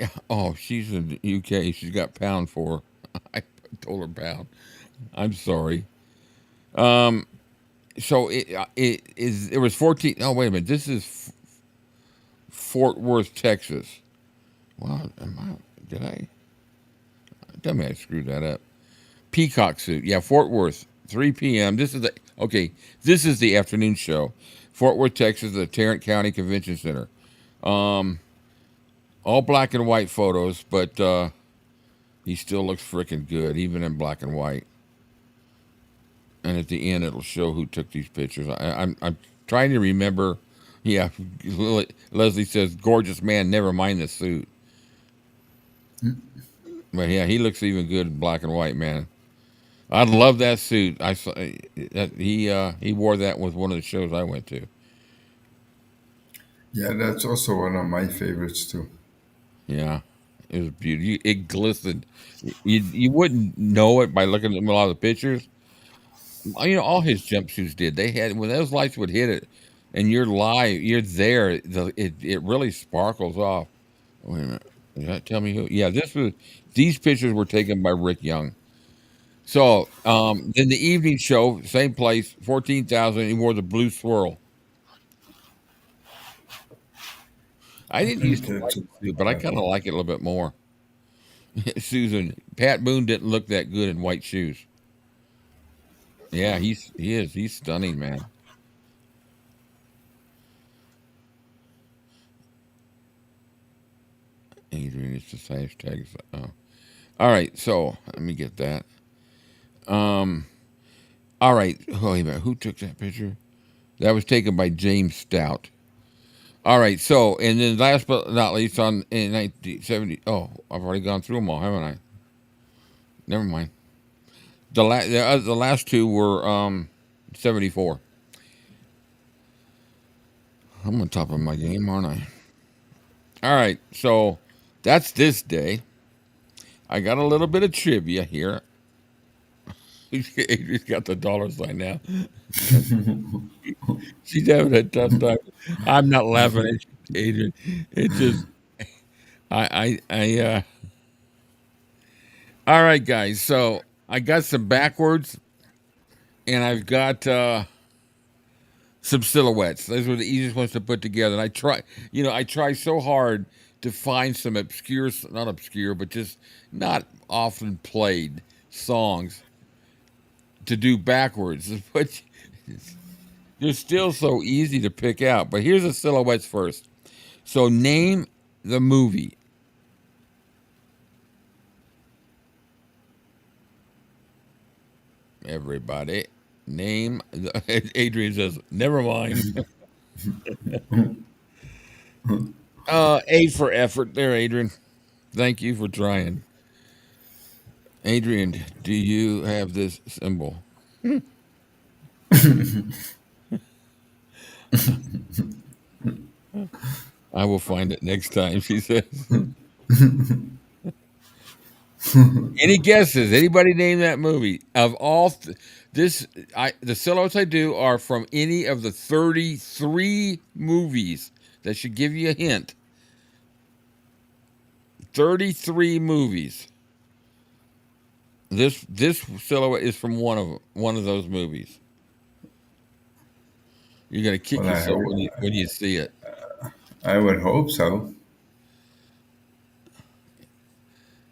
she's in the UK. She's got pound for. I told her pound. I'm sorry. So it was 14. Oh, wait a minute. This is Fort Worth, Texas. Wow, did I? Tell me I screwed that up. Peacock suit. Yeah, Fort Worth, 3 p.m. This is the afternoon show. Fort Worth, Texas, the Tarrant County Convention Center. All black and white photos, but he still looks freaking good, even in black and white. And at the end, it'll show who took these pictures. I'm trying to remember. Yeah, Leslie says, "Gorgeous man, never mind the suit." But yeah, he looks even good in black and white, man. I love that suit. I saw that he wore that with one of the shows I went to. Yeah, that's also one of my favorites too. Yeah, it was beautiful. It glistened. You wouldn't know it by looking at a lot of the pictures. All his jumpsuits did. They had when those lights would hit it, and you're live, you're there. It really sparkles off. Wait a minute. Does that tell me who? Yeah, these pictures were taken by Rick Young. So then the evening show, same place, 14,000. He wore the blue swirl. I didn't used to like it, but I kind of like it a little bit more. Susan, Pat Boone didn't look that good in white shoes. Yeah, he's stunning, man. Adrian, it's just hashtags. Oh. All right, so let me get that. All right, wait a minute. Who took that picture? That was taken by James Stout. All right, so and then last but not least, in 1970. Oh, I've already gone through them all, haven't I? Never mind. The last 2 were 74. I'm on top of my game, aren't I? All right, so that's this day. I got a little bit of trivia here. Adrian's got the dollar sign now. She's having a tough time. I'm not laughing at you, Adrian. It just, I. All right, guys. So I got some backwards, and I've got some silhouettes. Those were the easiest ones to put together. And I try so hard to find some obscure, not obscure, but just not often played songs to do backwards. But they're still so easy to pick out. But here's the silhouettes first. So name the movie. Everybody, name the. Adrian says, never mind. A for effort there, Adrian. Thank you for trying. Adrian, do you have this symbol? I will find it next time, she says. Any guesses? Anybody name that movie? Of all the silhouettes I do are from any of the 33 movies. That should give you a hint. 33 movies. This silhouette is from one of those movies. You're gonna kick Well, yourself when you see it. I would hope so.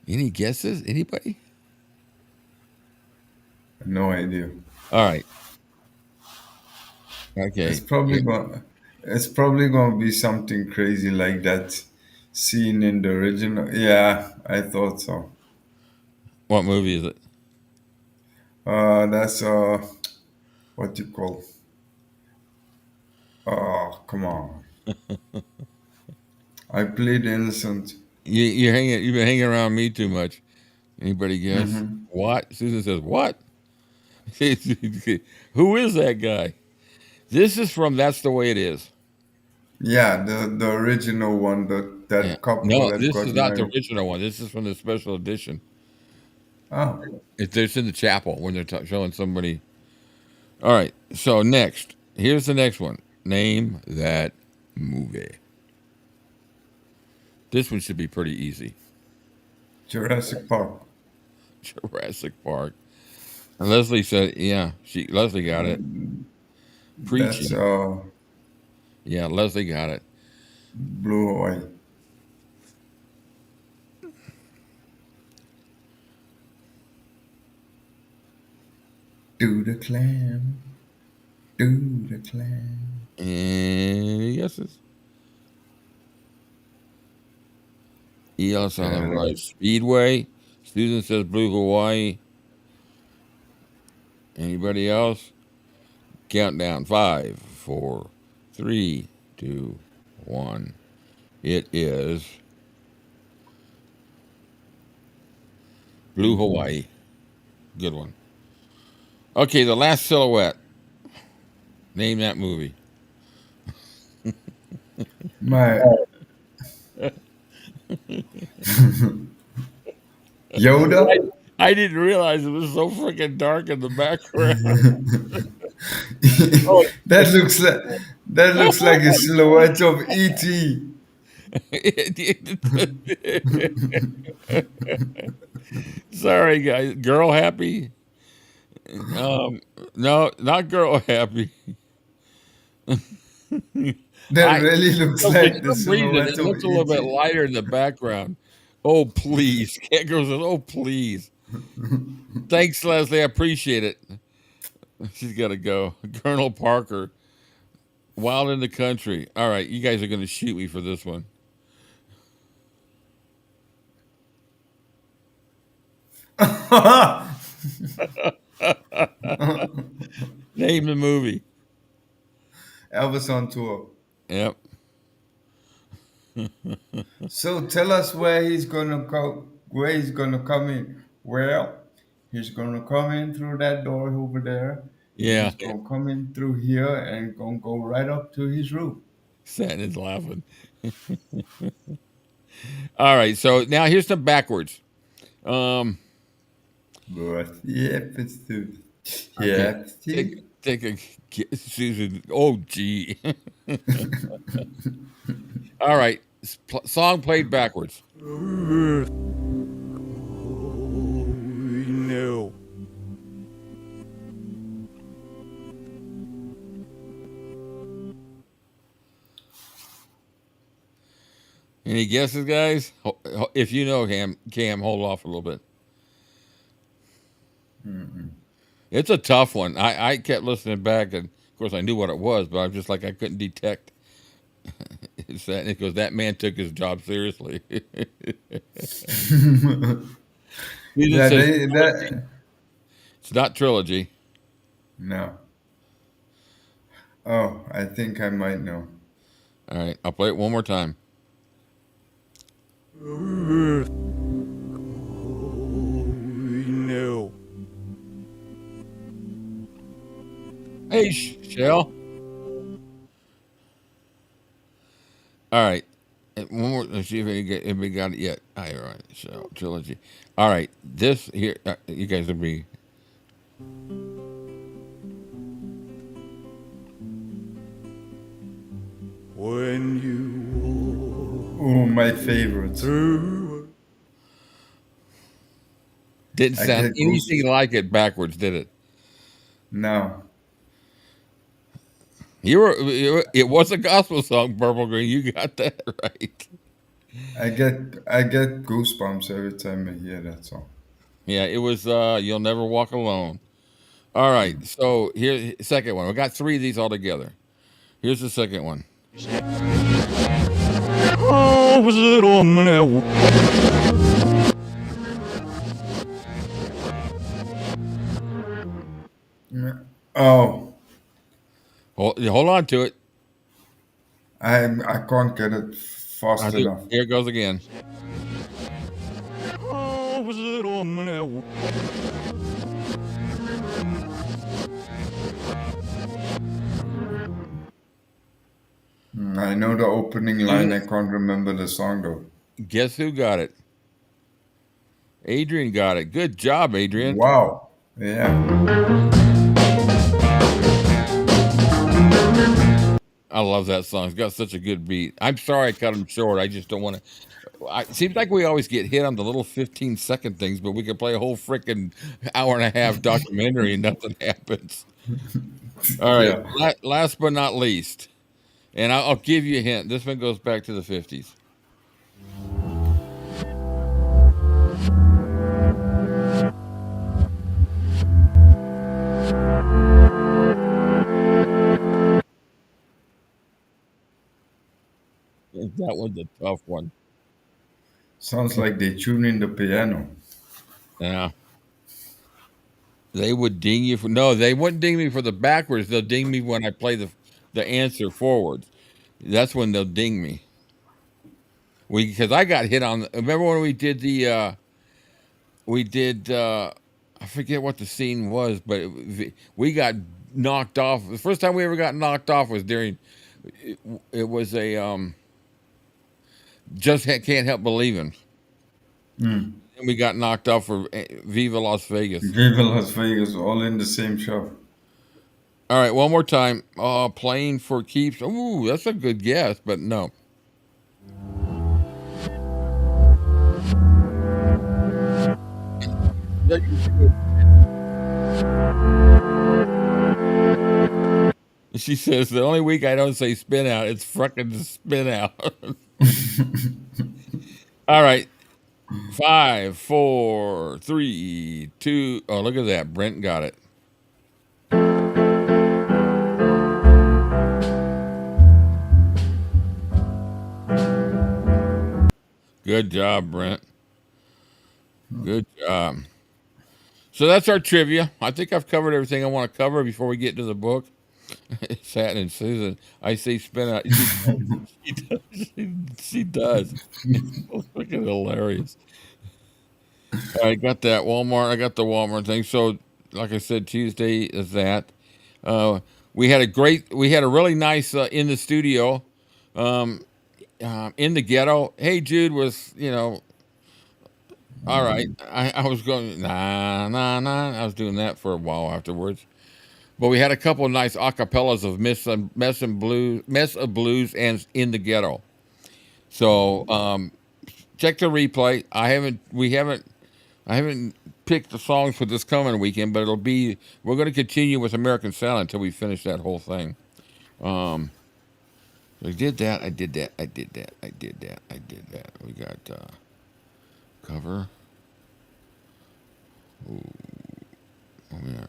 Any guesses? Anybody? No idea. All right. Okay. It's probably going to be something crazy like that scene in the original. Yeah, I thought so. What movie is it? That's what you call. Oh, come on. I played innocent. You've been hanging around me too much. Anybody guess? What? Susan says, what? Who is that guy? This is from That's the Way It Is. Yeah, the original one, that couple No, that this got is not the married. original one. This is from the special edition. Oh, It's in the chapel when they're showing somebody. All right. So next, here's the next one. Name that movie. This one should be pretty easy. Jurassic Park. Jurassic Park. And Lesley said, yeah, Lesley got it. That's Preaching. Yeah, Lesley got it. Blue Hawaii. Do the clam. Do the clam. Any guesses? on the right. Speedway. Susan says Blue Hawaii. Anybody else? Countdown. 5, 4, 3, 2, 1. It is Blue Hawaii. Good one. Okay, the last silhouette. Name that movie. My Yoda? I didn't realize it was so freaking dark in the background. That looks like a silhouette of E.T. Sorry, guys. Girl happy? No, not girl happy. That really looks like the some reason, silhouette it of looks a little bit E.T. lighter in the background. Oh, please. Cat Girl says, oh, please. Thanks, Lesley. I appreciate it. She's got to go. Colonel Parker. Wild in the Country. All right, you guys are going to shoot me for this one. Name the movie. Elvis on tour. Yep. So tell us where he's gonna go. Where he's gonna come in. Well, he's gonna come in through that door over there. Yeah. He's gonna come in through here and gonna go right up to his room. Santa's laughing. All right, so now here's some backwards. But yep, it's the Okay. yep. Take a Susan. Oh, gee. All right. Song played backwards. No. Any guesses, guys? If you know Cam, hold off a little bit. It's a tough one. I kept listening back, and of course I knew what it was, but I was just like I couldn't detect. It's that it goes. That man took his job seriously. Yeah, Says, that it's not trilogy. no. Oh, I think I might know. All right, I'll play it one more time. No. Hey, Shell. All right. One more. Let's see if anybody got it yet. All right. So trilogy. All right. This here. You guys will be. When you Oh, my favorite. through. Didn't I sound get anything like it backwards, did it? No. It was a gospel song, Purple Green. You got that right. I get goosebumps every time I hear that song. Yeah, it was You'll Never Walk Alone. All right, so here second one. We got 3 of these all together. Here's the second one. Oh, was it on now? Oh, Hold on to it. I can't get it fast enough. Here it goes again. Oh, was it on now? I know the opening line. I can't remember the song though. Guess who got it? Adrian got it. Good job, Adrian. Wow. Yeah. I love that song. It's got such a good beat. I'm sorry I cut him short. I just don't want to. It seems like we always get hit on the little 15-second things, but we could play a whole freaking hour and a half documentary and nothing happens. All right. Yeah. Last but not least, and I'll give you a hint. This one goes back to the 50s. That was a tough one. Sounds like they tune in the piano. Yeah. They would ding you for no, they wouldn't ding me for the backwards. They'll ding me when I play the answer forwards. That's when they'll ding me. Because I got hit on. Remember when we did I forget what the scene was, but we got knocked off. The first time we ever got knocked off was during. It was a can't help believing. And we got knocked off for Viva Las Vegas. Viva Las Vegas, all in the same show. All right, one more time. Playing for keeps. Ooh, that's a good guess, but no. She says the only week I don't say spin out, it's fucking spin out. All right. 5, 4, 3, 2. Oh, look at that. Brent got it. Good job, Brent. Good job. So that's our trivia. I think I've covered everything I want to cover before we get to the book. Satin and Susan, I say spin out. She does. It's fucking hilarious. I got that Walmart. I got the Walmart thing. So, like I said, Tuesday is that. We had a really nice in the studio, in the ghetto. Hey Jude was, All right. I was going, nah, nah, nah. I was doing that for a while afterwards. But we had a couple of nice acapellas of Mess of Blues and In the Ghetto. So check the replay. I haven't picked the songs for this coming weekend, but we're going to continue with American Salad until we finish that whole thing. I did that. I did that. I did that. I did that. I did that. We got cover. Ooh, oh yeah,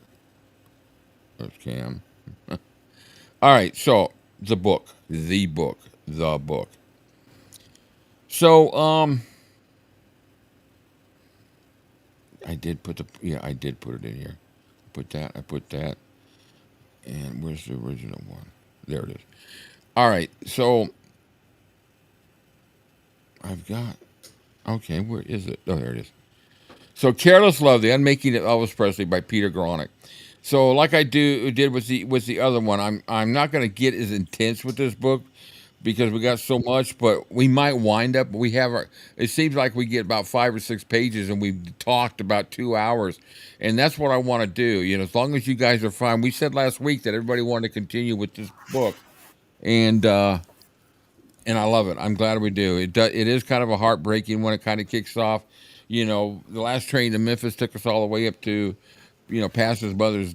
there's Cam. All right, so the book. So I did put it in here. I put that. And where's the original one? There it is. All right, so I've got. Okay, where is it? Oh, there it is. So, Careless Love: The Unmaking of Elvis Presley by Peter Gronick. So, like I did with the other one, I'm not going to get as intense with this book because we got so much, but we might wind up. It seems like we get about 5 or 6 pages, and we've talked about 2 hours, and that's what I want to do. As long as you guys are fine. We said last week that everybody wanted to continue with this book, and I love it. I'm glad we do. It is kind of a heartbreaking when it kind of kicks off. The last train to Memphis took us all the way up to, past his mother's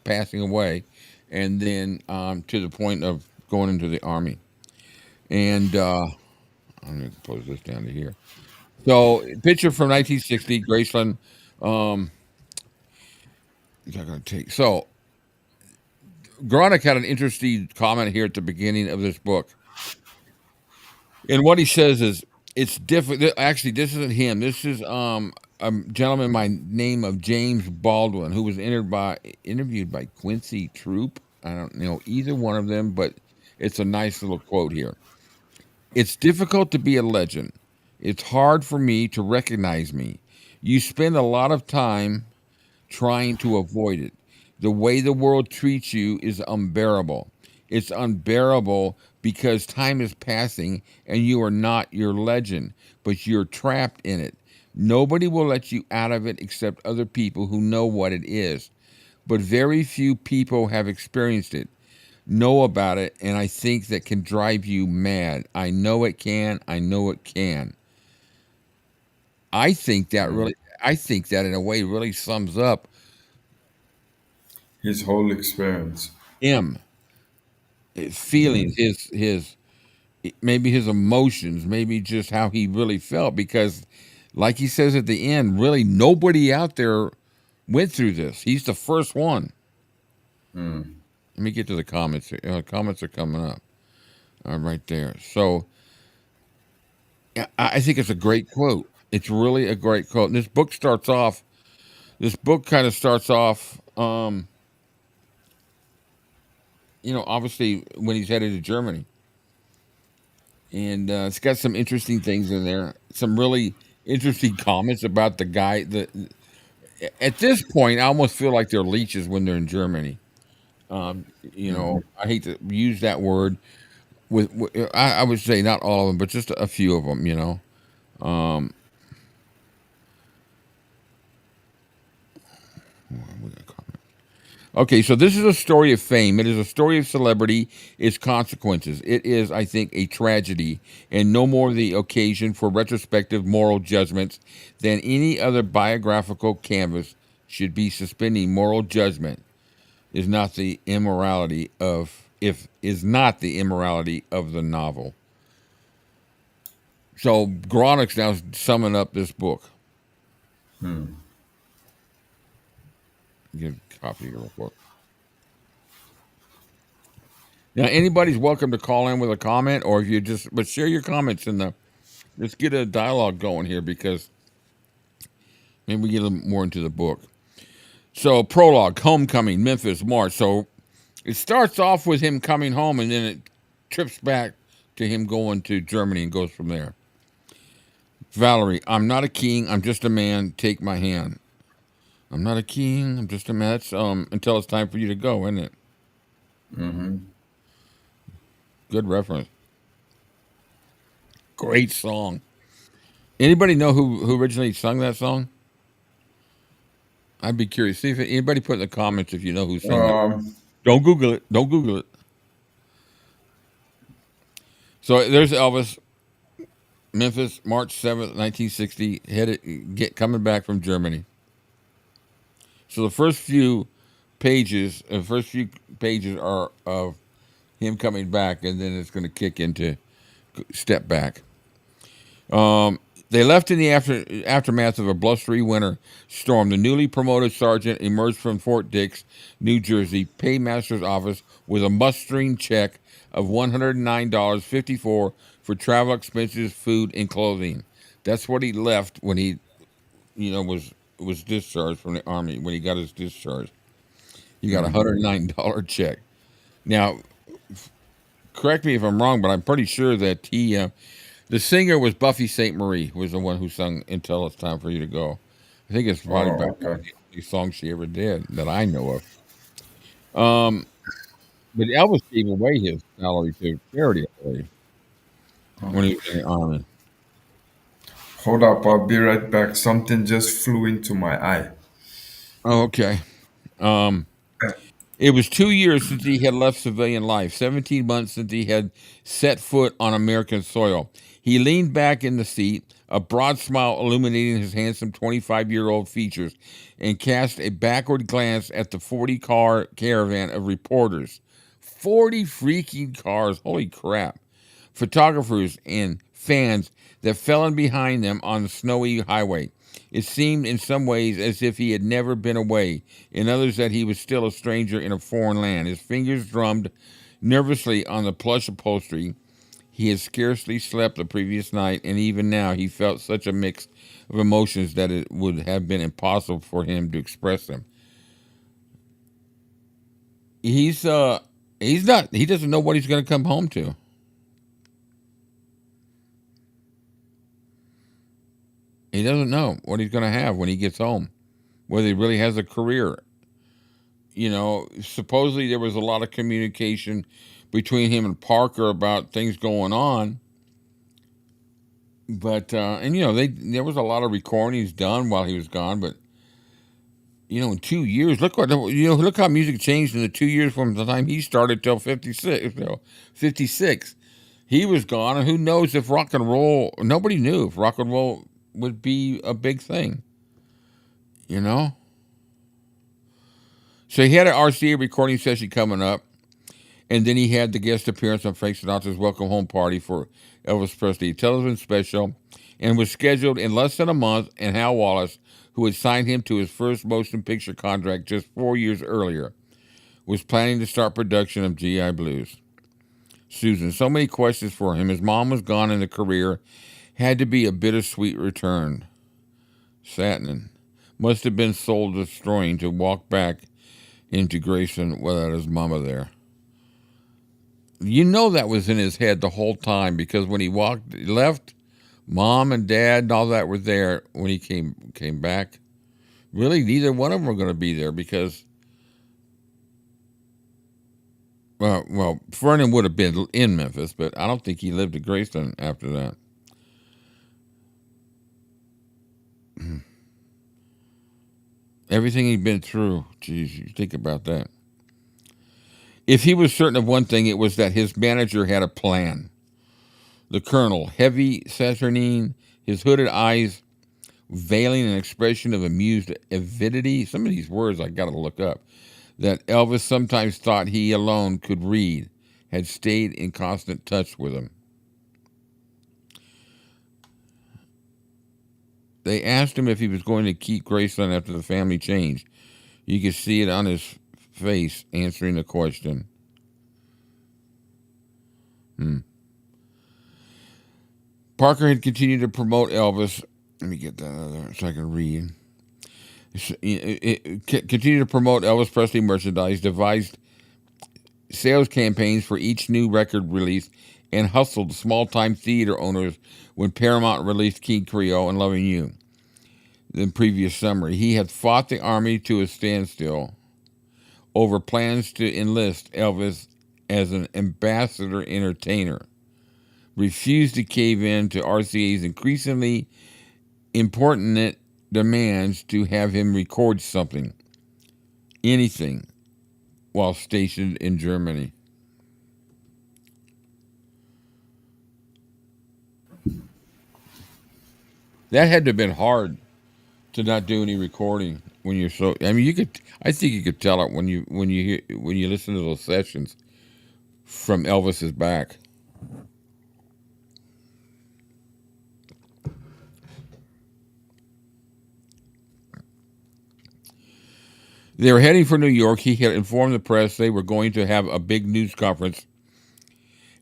passing away, and then to the point of going into the army. And I'm going to close this down to here. So, picture from 1960, Graceland. Is that going to take? So, Gronick had an interesting comment here at the beginning of this book. And what he says is, it's different. Actually, this isn't him. This is a gentleman by name of James Baldwin, who was interviewed by Quincy Troop. I don't know either one of them, but it's a nice little quote here. It's difficult to be a legend. It's hard for me to recognize me. You spend a lot of time trying to avoid it. The way the world treats you is unbearable. It's unbearable because time is passing and you are not your legend, but you're trapped in it. Nobody will let you out of it except other people who know what it is. But very few people have experienced it, know about it, and I think that can drive you mad. I know it can. I know it can. I think that in a way really sums up His whole experience. him, his feelings, his maybe his emotions, maybe just how he really felt. Because, like he says at the end, really nobody out there went through this. He's the first one. Let me get to the comments. Comments are coming up right there. So I think it's a great quote. It's really a great quote. And this book kind of starts off, obviously when he's headed to Germany. And it's got some interesting things in there. Some really interesting comments about the guy. At this point, I almost feel like they're leeches when they're in Germany. I hate to use that word. I would say not all of them, but just a few of them. Okay, so this is a story of fame. It is a story of celebrity, its consequences. It is, I think, a tragedy, and no more the occasion for retrospective moral judgments than any other biographical canvas should be. Suspending moral judgment is not the immorality of the novel. So Gronick's now summing up this book. Give a copy of your book. Now, anybody's welcome to call in with a comment, or if you but share your comments let's get a dialogue going here, because maybe we get a little more into the book. So, prologue, homecoming, Memphis, March. So, it starts off with him coming home, and then it trips back to him going to Germany and goes from there. Valerie, I'm not a king, I'm just a man, take my hand. I'm not a king, I'm just a man. That's until it's time for you to go, isn't it? Good reference. Great song. Anybody know who originally sung that song? I'd be curious. See if anybody put in the comments if you know who sung that. Um, Don't Google it. Don't Google it. So there's Elvis, Memphis, March 7th, 1960, coming back from Germany. So the first few pages are of him coming back, and then it's going to kick into step back. They left in the aftermath of a blustery winter storm. The newly promoted sergeant emerged from Fort Dix, New Jersey, paymaster's office with a mustering check of $109.54 for travel expenses, food, and clothing. That's what he left when he, was discharged from the Army. When he got his discharge, he got a $109 check. Now, correct me if I'm wrong, but I'm pretty sure that the singer was Buffy St. Marie, was the one who sung Until It's Time for You to Go. I think it's probably about the only song she ever did that I know of. But Elvis gave away his salary to charity when he was in the Army. Hold up, I'll be right back. Something just flew into my eye. Oh, okay. It was 2 years since he had left civilian life, 17 months since he had set foot on American soil. He leaned back in the seat, a broad smile illuminating his handsome 25-year-old features, and cast a backward glance at the 40-car caravan of reporters. 40 freaking cars, holy crap. Photographers and fans that fell in behind them on the snowy highway. It seemed in some ways as if he had never been away, in others that he was still a stranger in a foreign land. His fingers drummed nervously on the plush upholstery. He had scarcely slept the previous night, and even now he felt such a mix of emotions that it would have been impossible for him to express them. He doesn't know what he's going to come home to. He doesn't know what he's going to have when he gets home, whether he really has a career. Supposedly there was a lot of communication between him and Parker about things going on. But, there was a lot of recordings done while he was gone. But, in 2 years, look how music changed in the 2 years from the time he started till 56. He was gone, and who knows if rock and roll, nobody knew if rock and roll would be a big thing, So he had an RCA recording session coming up, and then he had the guest appearance on Frank Sinatra's Welcome Home Party for Elvis Presley television special, and was scheduled in less than a month, and Hal Wallace, who had signed him to his first motion picture contract just 4 years earlier, was planning to start production of GI Blues. Susan, so many questions for him. His mom was gone, and the career had to be a bittersweet return. Satnin must have been soul destroying to walk back into Graceland without his mama there. That was in his head the whole time, because when he left, mom and dad and all that were there. When he came back, really neither one of them were going to be there, because well, Vernon would have been in Memphis, but I don't think he lived at Graceland after that. Everything he'd been through, geez, you think about that. If he was certain of one thing, it was that his manager had a plan. The colonel, heavy, saturnine, his hooded eyes veiling an expression of amused avidity. Some of these words I got to look up. That Elvis sometimes thought he alone could read, had stayed in constant touch with him. They asked him if he was going to keep Graceland after the family changed. You could see it on his face answering the question. Parker had continued to promote Elvis. Let me get that other so I can read. Continued to promote Elvis Presley merchandise, devised sales campaigns for each new record release, and hustled small-time theater owners when Paramount released King Creole and Loving You. The previous summer, he had fought the Army to a standstill over plans to enlist Elvis as an ambassador entertainer, refused to cave in to RCA's increasingly important demands to have him record something, anything, while stationed in Germany. That had to have been hard to not do any recording when you're so. I mean, you could. I think you could tell it when you listen to those sessions from Elvis's back. They were heading for New York. He had informed the press they were going to have a big news conference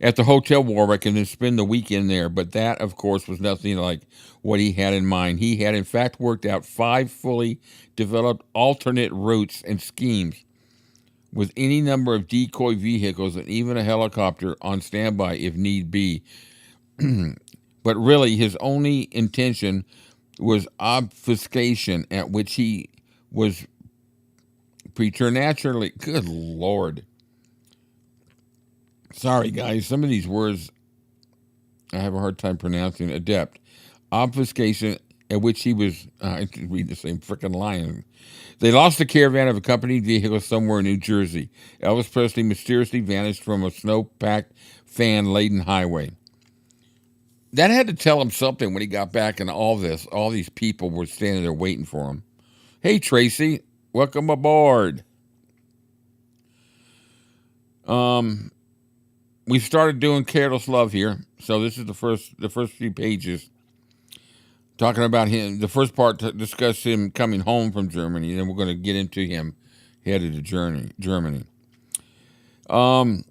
at the Hotel Warwick and then spend the weekend there. But that, of course, was nothing like what he had in mind. He had, in fact, worked out 5 fully developed alternate routes and schemes with any number of decoy vehicles and even a helicopter on standby if need be. But really, his only intention was obfuscation, at which he was preternaturally, good Lord. Sorry, guys, some of these words I have a hard time pronouncing. Adept. Obfuscation, at which he was, I can read the same freaking line. They lost the caravan of a company vehicle somewhere in New Jersey. Elvis Presley mysteriously vanished from a snow-packed, fan-laden highway. That had to tell him something when he got back, and all these people were standing there waiting for him. Hey, Tracy, welcome aboard. We started doing Careless Love here, so this is the first few pages talking about him. The first part to discuss him coming home from Germany, and then we're going to get into him headed to Germany. So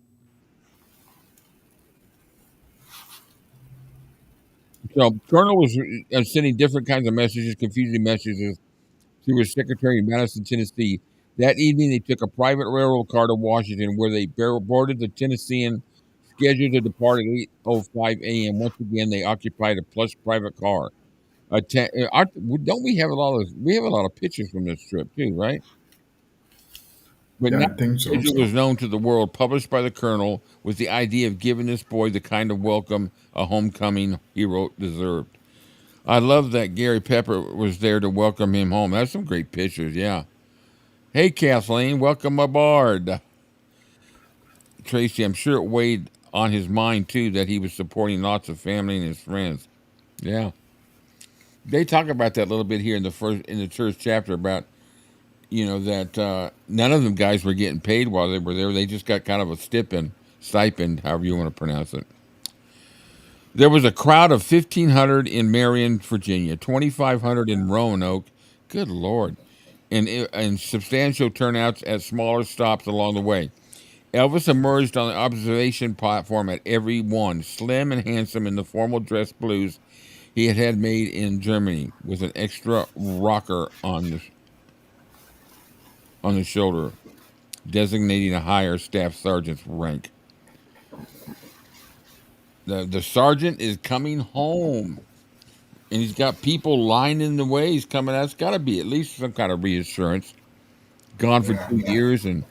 Colonel was sending different kinds of messages, confusing messages, through his secretary in Madison, Tennessee. That evening, they took a private railroad car to Washington, where they boarded the Tennessean, scheduled to depart at 8:05 a.m. Once again, they occupied a plush private car. Don't we have a lot of? We have a lot of pictures from this trip too, right? But Yeah, now I think so. it was known to the world, published by the Colonel, with the idea of giving this boy the kind of welcome a homecoming hero deserved. I love that Gary Pepper was there to welcome him home. That's some great pictures, yeah. Hey, Kathleen, welcome aboard. Tracy, I'm sure it weighed on his mind, too, that he was supporting lots of family and his friends. Yeah. They talk about that a little bit here in the first chapter about, that none of them guys were getting paid while they were there. They just got kind of a stipend, however you want to pronounce it. There was a crowd of 1,500 in Marion, Virginia, 2,500 in Roanoke. Good Lord. And substantial turnouts at smaller stops along the way. Elvis emerged on the observation platform at every one, slim and handsome in the formal dress blues he had made in Germany, with an extra rocker on the shoulder, designating a higher staff sergeant's rank. The sergeant is coming home, and he's got people lining the way. He's coming out. It's got to be at least some kind of reassurance. Gone for 2 years, and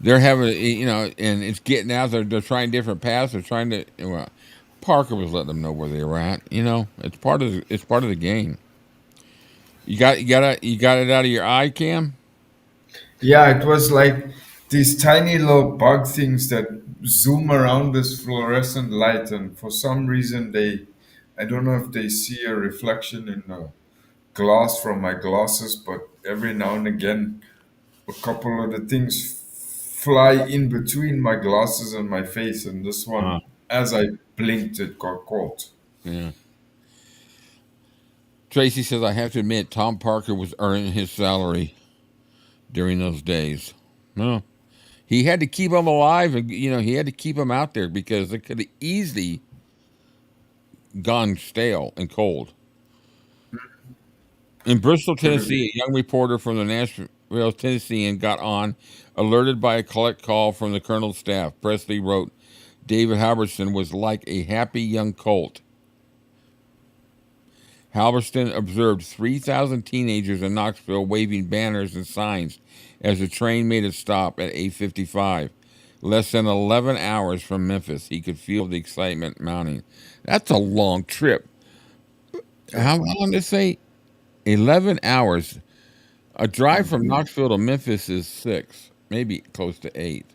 they're having, and it's getting out. They're trying different paths. They're trying to. Well, Parker was letting them know where they were at. It's part of the game. You got it out of your eye, Cam? Yeah, it was like these tiny little bug things that zoom around this fluorescent light, and for some reason I don't know if they see a reflection in the glass from my glasses, but every now and again, a couple of the things fly in between my glasses and my face, and this one, as I blinked, it got caught. Yeah. Tracy says, I have to admit, Tom Parker was earning his salary during those days. No. He had to keep them alive, and he had to keep them out there because they could have easily gone stale and cold. In Bristol, Tennessee, a young reporter from the Nashville Tennessean got on, alerted by a collect call from the Colonel's staff. Presley wrote, David Halberstam was like a happy young colt. Halberstam observed 3,000 teenagers in Knoxville waving banners and signs as the train made its stop at 8:55. Less than 11 hours from Memphis, he could feel the excitement mounting. That's a long trip. How long did it say? 11 hours. A drive from Knoxville to Memphis is 6, maybe close to 8.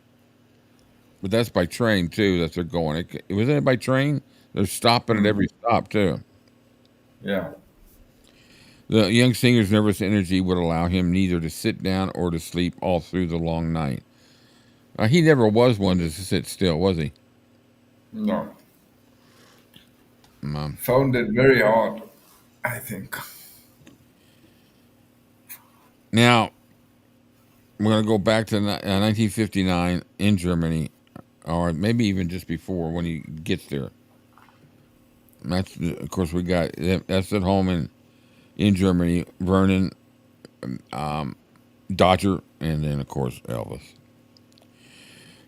But that's by train too. That they're going. Wasn't it by train? They're stopping at every stop too. Yeah. The young singer's nervous energy would allow him neither to sit down or to sleep all through the long night. He never was one to sit still, was he? No. Found it very hard, I think. Now, we're going to go back to 1959 in Germany, or maybe even just before when he gets there. That's, of course, that's at home in Germany. Vernon, Dodger, and then, of course, Elvis.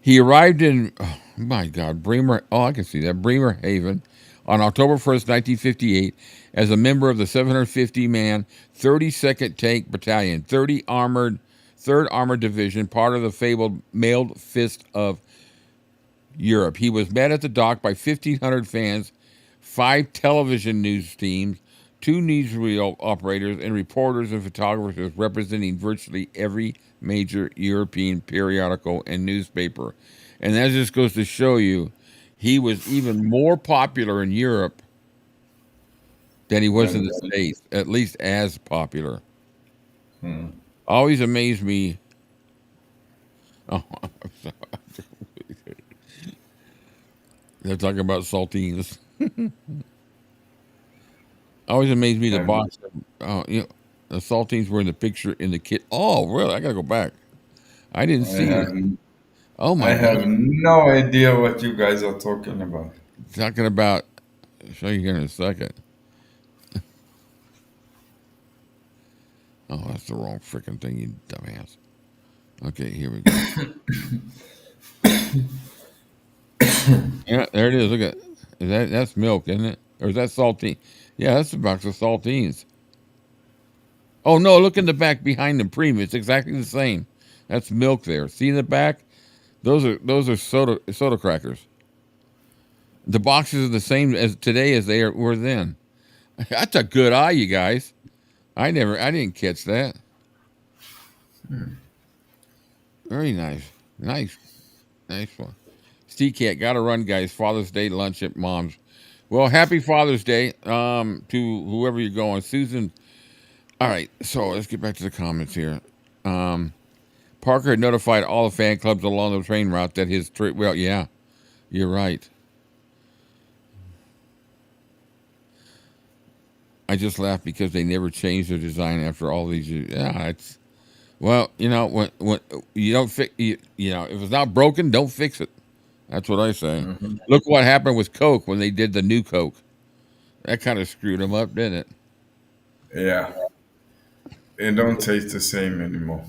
He arrived in, oh my God, I can see that, Bremerhaven on October 1st, 1958, as a member of the 750-man 32nd Tank Battalion, 3rd Armored Division, part of the fabled Mailed Fist of Europe. He was met at the dock by 1,500 fans, 5 television news teams, 2 newsreel operators, and reporters and photographers representing virtually every major European periodical and newspaper. And that just goes to show you he was even more popular in Europe than he was in the States, at least as popular. Always amazed me. Oh, I'm sorry. They're talking about saltines. Always amazed me the box. The saltines were in the picture in the kit. Oh, really? I gotta go back. I didn't see it. Oh my God! I have no idea what you guys are talking about. Talking about. I'll show you here in a second. Oh, that's the wrong freaking thing, you dumbass. Okay, here we go. Yeah, there it is. Look at that's milk, isn't it? Or is that saltine? Yeah, that's a box of saltines. Oh no, look in the back behind the premium. It's exactly the same. That's milk there. See in the back? Those are soda crackers. The boxes are the same as today as they were then. That's a good eye, you guys. I didn't catch that. Very nice. Nice one. Steve Cat, gotta run, guys. Father's Day lunch at Mom's. Well, happy Father's Day to whoever you're going. Susan. All right, so let's get back to the comments here. Parker had notified all the fan clubs along the train route that his trip. Well, yeah, you're right. I just laughed because they never changed their design after all these years. Yeah, it's when you don't fix, if it's not broken, don't fix it. That's what I say. Mm-hmm. Look what happened with Coke when they did the new Coke. That kind of screwed them up, didn't it? Yeah. It don't taste the same anymore.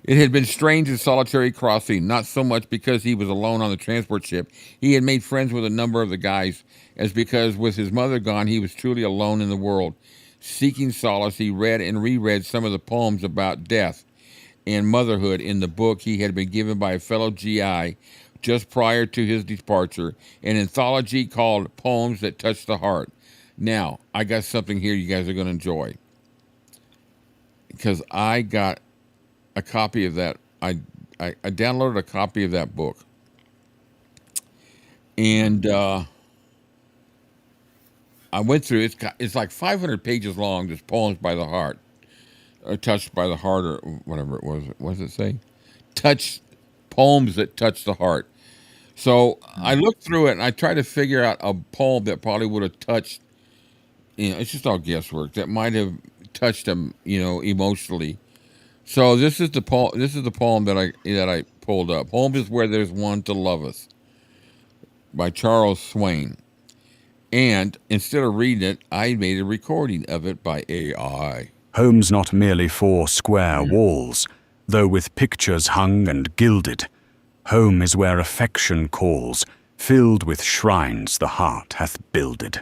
It had been strange and solitary crossing, not so much because he was alone on the transport ship. He had made friends with a number of the guys, as because with his mother gone, he was truly alone in the world. Seeking solace, he read and reread some of the poems about death and motherhood in the book he had been given by a fellow GI just prior to his departure, an anthology called Poems That Touch the Heart. Now, I got something here you guys are going to enjoy, because I got a copy of that. I downloaded a copy of that book, and I went through it. It's like 500 pages long, just poems by the heart, or touched by the heart, or whatever it was. What does it say? Poems that touch the heart. So I looked through it and I tried to figure out a poem that probably would have touched. It's just all guesswork, that might have touched him, emotionally. So this is the poem. This is the poem that I pulled up. Home is where there's one to love us, by Charles Swain. And instead of reading it, I made a recording of it by AI. Home's not merely 4 square walls, though with pictures hung and gilded. Home is where affection calls, filled with shrines the heart hath builded.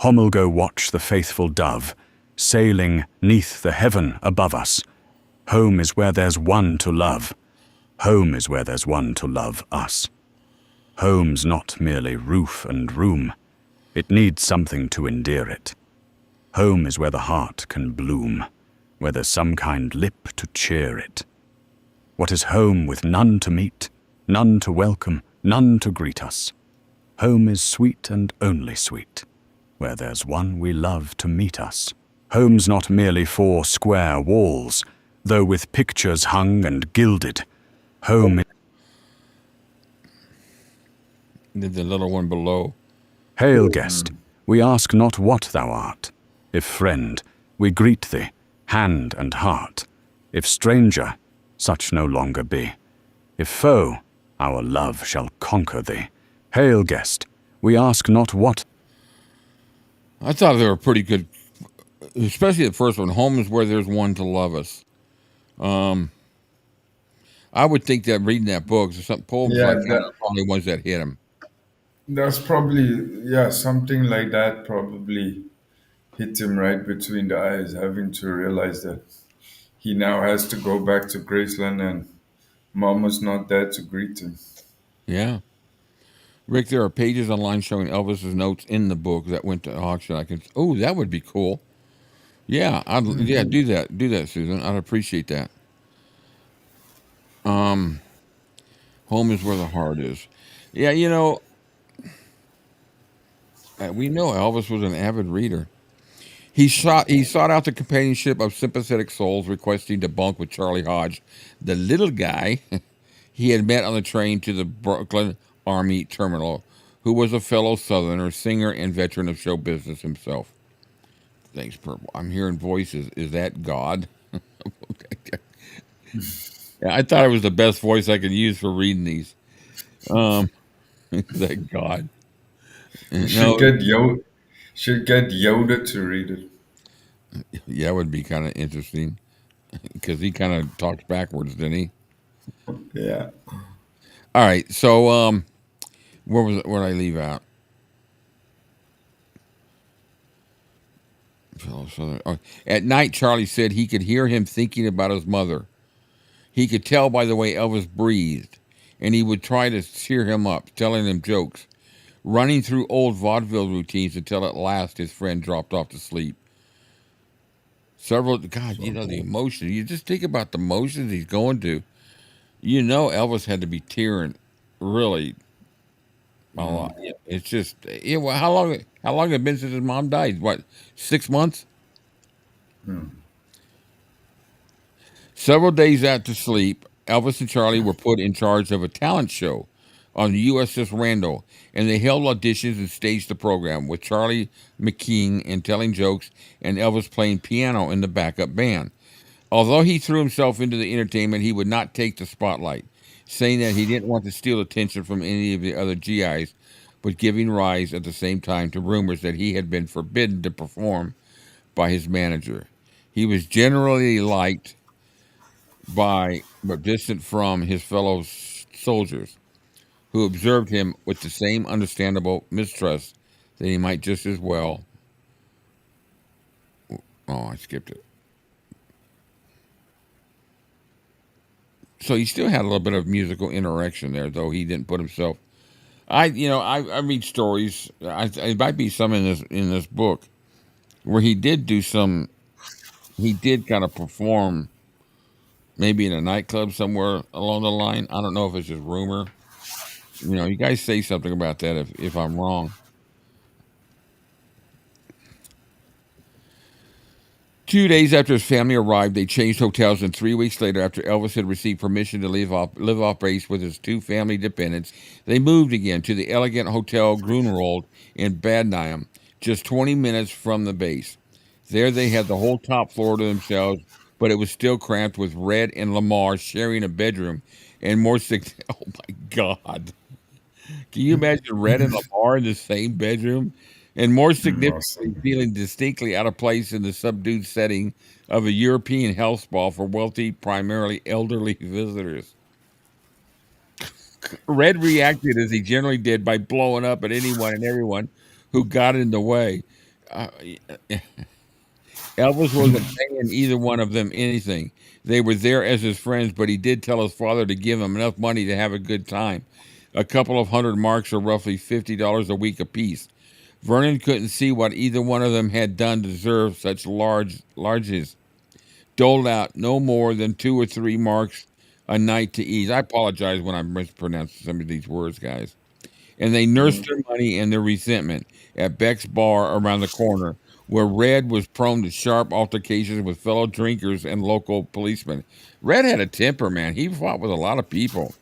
Homilgo watch the faithful dove, sailing 'neath the heaven above us. Home is where there's one to love. Home is where there's one to love us. Home's not merely roof and room. It needs something to endear it. Home is where the heart can bloom, where there's some kind lip to cheer it. What is home with none to meet, none to welcome, none to greet us? Home is sweet and only sweet, where there's one we love to meet us. Home's not merely four square walls, though with pictures hung and gilded. Home is The little one below. Hail, guest, we ask not what thou art. If friend, we greet thee, hand and heart. If stranger, such no longer be. If foe, our love shall conquer thee. Hail, guest, we ask not what. I thought they were pretty good, especially the first one. Home is where there's one to love us. I would think that reading that book, some poems like that are probably ones that hit him. That's probably, something like that probably hit him right between the eyes, having to realize that he now has to go back to Graceland and Mama's not there to greet him. Yeah. Rick, there are pages online showing Elvis's notes in the book that went to auction. That would be cool. Yeah, do that. Do that, Susan. I'd appreciate that. Home is where the heart is. Yeah, we know Elvis was an avid reader. He sought out the companionship of sympathetic souls requesting to bunk with Charlie Hodge, the little guy he had met on the train to the Brooklyn Army terminal, who was a fellow Southerner, singer, and veteran of show business himself. Thanks, Purple. I'm hearing voices. Is that God? Yeah, I thought it was the best voice I could use for reading these. Is that God? Should get Yoda to read it. Yeah, it would be kind of interesting because he kind of talks backwards, didn't he? Yeah. All right. So, where did I leave out? At night, Charlie said he could hear him thinking about his mother. He could tell by the way Elvis breathed, and he would try to cheer him up, telling him jokes, running through old vaudeville routines until at last his friend dropped off to sleep. The emotion. You just think about the emotions he's going to. Elvis had to be tearing really a lot. It's just, how long had it been since his mom died? What, 6 months? Several days after sleep, Elvis and Charlie were put in charge of a talent show on the USS Randall, and they held auditions and staged the program with Charlie McKean and telling jokes and Elvis playing piano in the backup band. Although he threw himself into the entertainment, he would not take the spotlight, saying that he didn't want to steal attention from any of the other GIs, but giving rise at the same time to rumors that he had been forbidden to perform by his manager. He was generally liked by, but distant from, his fellow soldiers, who observed him with the same understandable mistrust that he might just as well. Oh, I skipped it. So he still had a little bit of musical interaction there, though he didn't put himself. I read stories. It might be some in this book where he did do some. He did kind of perform, maybe in a nightclub somewhere along the line. I don't know if it's just rumor. You guys say something about that if I'm wrong. 2 days after his family arrived, they changed hotels, and 3 weeks later, after Elvis had received permission to live off base with his two family dependents, they moved again to the elegant Hotel Grunewald in Bad Niem, just 20 minutes from the base. There they had the whole top floor to themselves, but it was still cramped with Red and Lamar sharing a bedroom, and more oh my God. Can you imagine Red and Lamar in the same bedroom? And more significantly, feeling distinctly out of place in the subdued setting of a European health spa for wealthy, primarily elderly visitors. Red reacted as he generally did by blowing up at anyone and everyone who got in the way. Elvis wasn't paying either one of them anything. They were there as his friends, but he did tell his father to give him enough money to have a good time. a couple of hundred marks, or roughly $50 a week apiece. Vernon couldn't see what either one of them had done to deserve such larges. Doled out no more than 2 or 3 marks a night to ease. I apologize when I mispronounce some of these words, guys. And they nursed their money and their resentment at Beck's bar around the corner, where Red was prone to sharp altercations with fellow drinkers and local policemen. Red had a temper, man. He fought with a lot of people.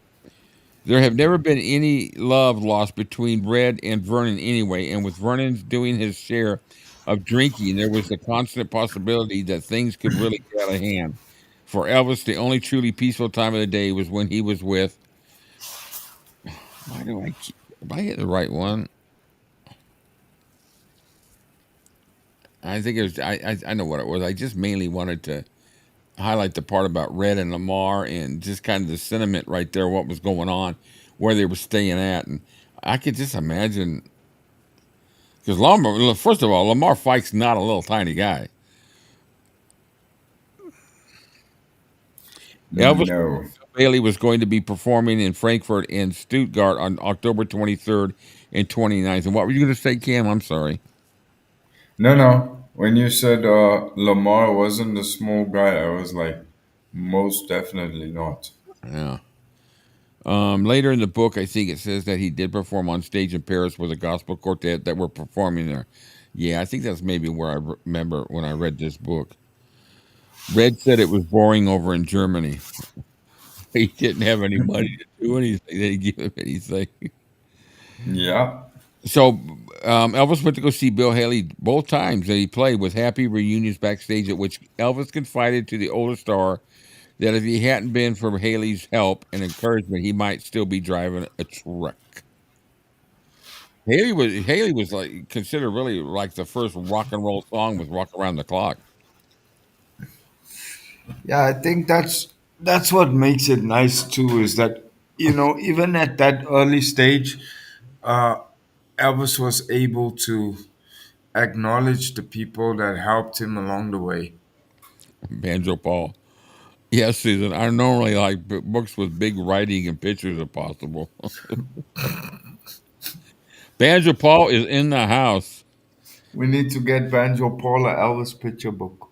There have never been any love lost between Red and Vernon anyway, and with Vernon doing his share of drinking, there was the constant possibility that things could really get out of hand. For Elvis, the only truly peaceful time of the day was when he was with. Why do I keep? If I hit the right one, I think it was. I know what it was. I just mainly wanted to highlight the part about Red and Lamar and just kind of the sentiment right there, what was going on, where they were staying at, and I could just imagine because Lamar. First of all, Lamar Fike's not a little tiny guy. Elvis No. Bailey was going to be performing in Frankfurt and Stuttgart on October 23rd and 29th. And what were you going to say, Cam? I'm sorry. No. When you said Lamar wasn't a small guy, I was like, most definitely not. Yeah. Later in the book, I think it says that he did perform on stage in Paris with a gospel quartet that were performing there. Yeah, I think that's maybe where I remember when I read this book. Red said it was boring over in Germany. He didn't have any money to do anything. They didn't give him anything. Yeah. So Elvis went to go see Bill Haley both times that he played, with happy reunions backstage, at which Elvis confided to the older star that if he hadn't been for Haley's help and encouragement, he might still be driving a truck. Haley was like considered really like the first rock and roll song was "Rock Around the Clock." Yeah, I think that's what makes it nice too, is that even at that early stage, uh, Elvis was able to acknowledge the people that helped him along the way. Banjo Paul. Yes, Susan. I normally like books with big writing and pictures if possible. Banjo Paul is in the house. We need to get Banjo Paul a Elvis picture book,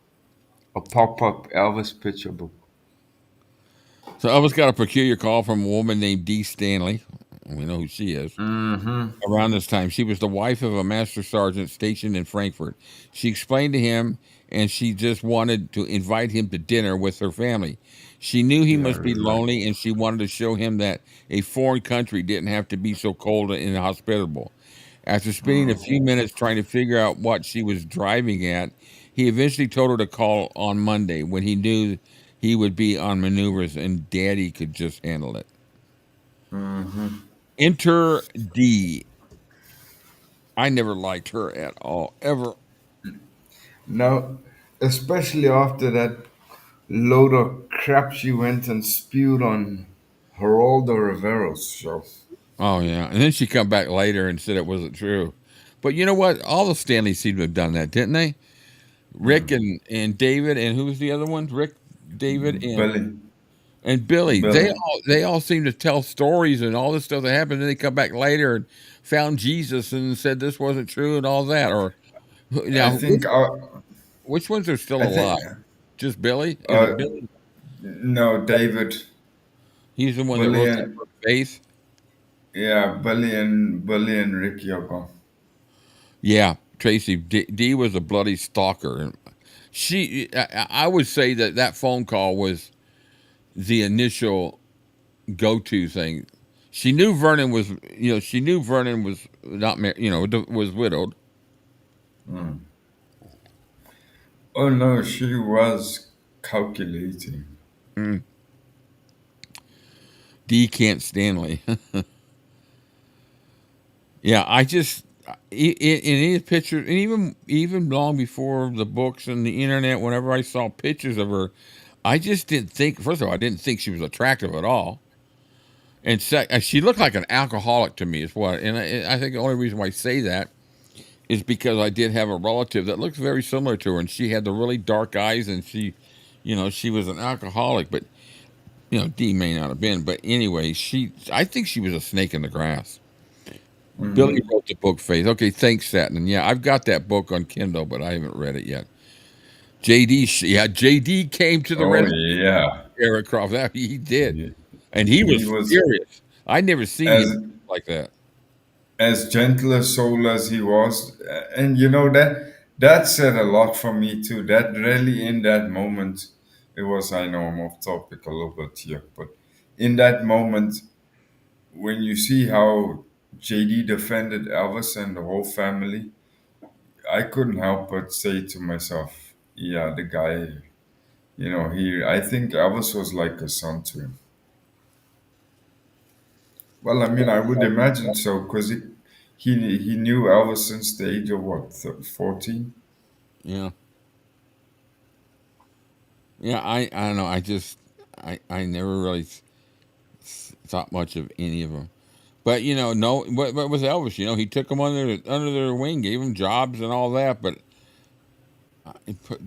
a pop-up Elvis picture book. So Elvis got a peculiar call from a woman named Dee Stanley. We know who she is. Mm-hmm. Around this time, she was the wife of a master sergeant stationed in Frankfurt. She explained to him, and she just wanted to invite him to dinner with her family. She knew he must be lonely, and she wanted to show him that a foreign country didn't have to be so cold and inhospitable. After spending a few minutes trying to figure out what she was driving at, he eventually told her to call on Monday, when he knew he would be on maneuvers and Daddy could just handle it. Mm-hmm. Enter D. I never liked her at all, ever. No, especially after that load of crap she went and spewed on Geraldo Rivero's show. Oh, yeah. And then she come back later and said it wasn't true. But you know what? All the Stanleys seem to have done that, didn't they? Rick and David, and who was the other one? Rick, David, and Billy. They all seem to tell stories and all this stuff that happened. Then they come back later and found Jesus and said this wasn't true and all that. Or now, I think which ones are still alive? Just Billy? Billy? No, David. He's the one that wrote that book, Faith. Yeah, Billy and Ricky are gone. Yeah, Tracy. D was a bloody stalker, and I would say that phone call was the initial go-to thing. She knew Vernon was, not married, was widowed. Mm. Oh no, she was calculating. D. Kent Stanley. Yeah, I just in his pictures, and even long before the books and the internet, whenever I saw pictures of her, I just didn't think. First of all, I didn't think she was attractive at all, and she looked like an alcoholic to me. Is what, and I think the only reason why I say that is because I did have a relative that looks very similar to her, and she had the really dark eyes, and she was an alcoholic. But You know, Dee may not have been, but anyway, I think she was a snake in the grass. Billy wrote the book Faith. Okay, thanks, Satin. Yeah, I've got that book on Kindle, but I haven't read it yet. JD came to the Oh rescue. yeah. Eric Croft, that he did, He, and he he was was furious. I'd never seen as him like that. as gentle a soul as he was, and you know that said a lot for me too. That really in that moment, it was. I know I'm off topic a little bit here, but in that moment, when you see how JD defended Elvis and the whole family, I couldn't help but say to myself, yeah, the guy, I think Elvis was like a son to him. Well, I mean, I would imagine so because he knew Elvis since the age of what, 14? Yeah, yeah. I don't know. I never really thought much of any of them. But no. But with Elvis, he took them under their wing, gave them jobs and all that. But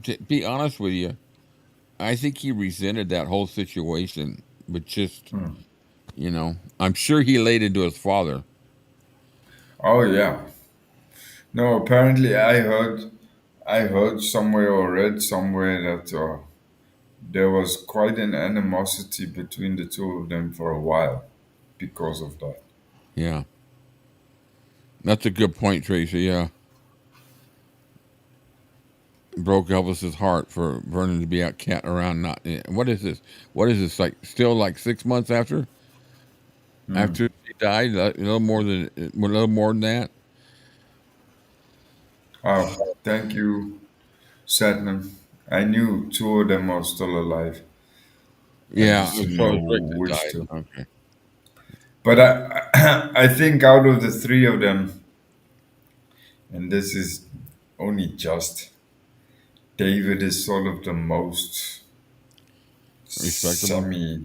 to be honest with you, I think he resented that whole situation. But just I'm sure he laid into his father. Oh yeah. No, apparently I heard somewhere or read somewhere that there was quite an animosity between the two of them for a while because of that. Yeah, that's a good point, Tracy. Yeah. Broke Elvis's heart for Vernon to be out catting around. Not what is this? What is this like? Still like 6 months after he died, a little more than that. Oh, thank you, Satnam. I knew two of them are still alive. I Yeah, just I'm didn't so know Rick that which died. two. Okay. But I think out of the three of them, and this is only just, David is sort of the most Respectable.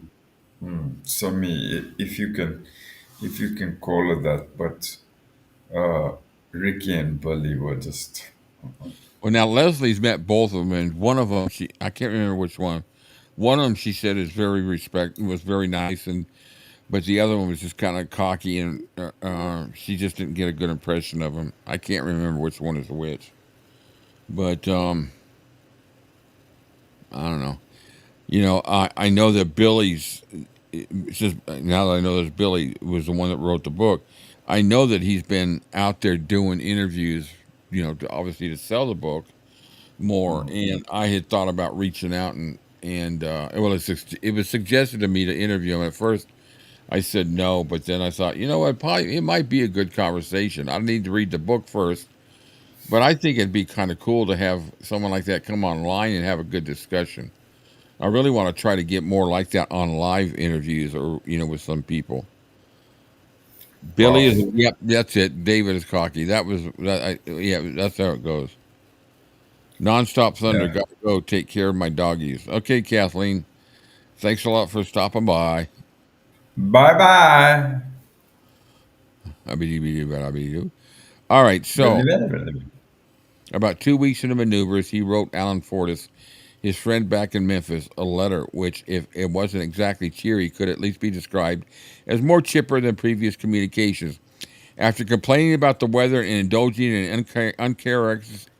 semi, if you can call it that. But Ricky and Billy were just. Well, now Leslie's met both of them, and one of them, I can't remember which one. One of them, she said, was very nice, but the other one was just kind of cocky, and she just didn't get a good impression of him. I can't remember which one is which, but I don't know. I know that Billy's. It's just now that I know that Billy was the one that wrote the book, I know that he's been out there doing interviews. Obviously to sell the book more. And I had thought about reaching out and well, it was suggested to me to interview him. At first, I said no, but then I thought, what, probably it might be a good conversation. I need to read the book first, but I think it'd be kind of cool to have someone like that come online and have a good discussion. I really want to try to get more like that on live interviews or with some people. Billy Wow. is yep, that's it. David is cocky. That was that. Yeah, that's how it goes. Nonstop thunder. Yeah. Got to go take care of my doggies. Okay, Kathleen. Thanks a lot for stopping by. Bye bye. All right. So about 2 weeks into maneuvers, he wrote Alan Fortas, his friend back in Memphis, a letter which, if it wasn't exactly cheery, could at least be described as more chipper than previous communications. After complaining about the weather and indulging in an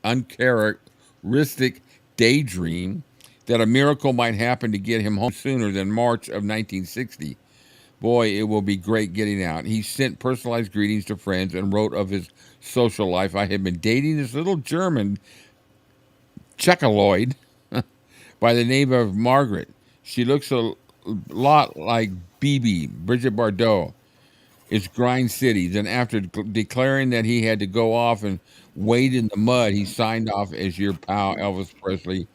uncharacteristic daydream that a miracle might happen to get him home sooner than March of 1960. Boy, it will be great getting out. He sent personalized greetings to friends and wrote of his social life. I had been dating this little German Czecholoid by the name of Margaret. She looks a lot like Bridget Bardot. It's Grind City. Then, after declaring that he had to go off and wade in the mud, he signed off as your pal Elvis Presley.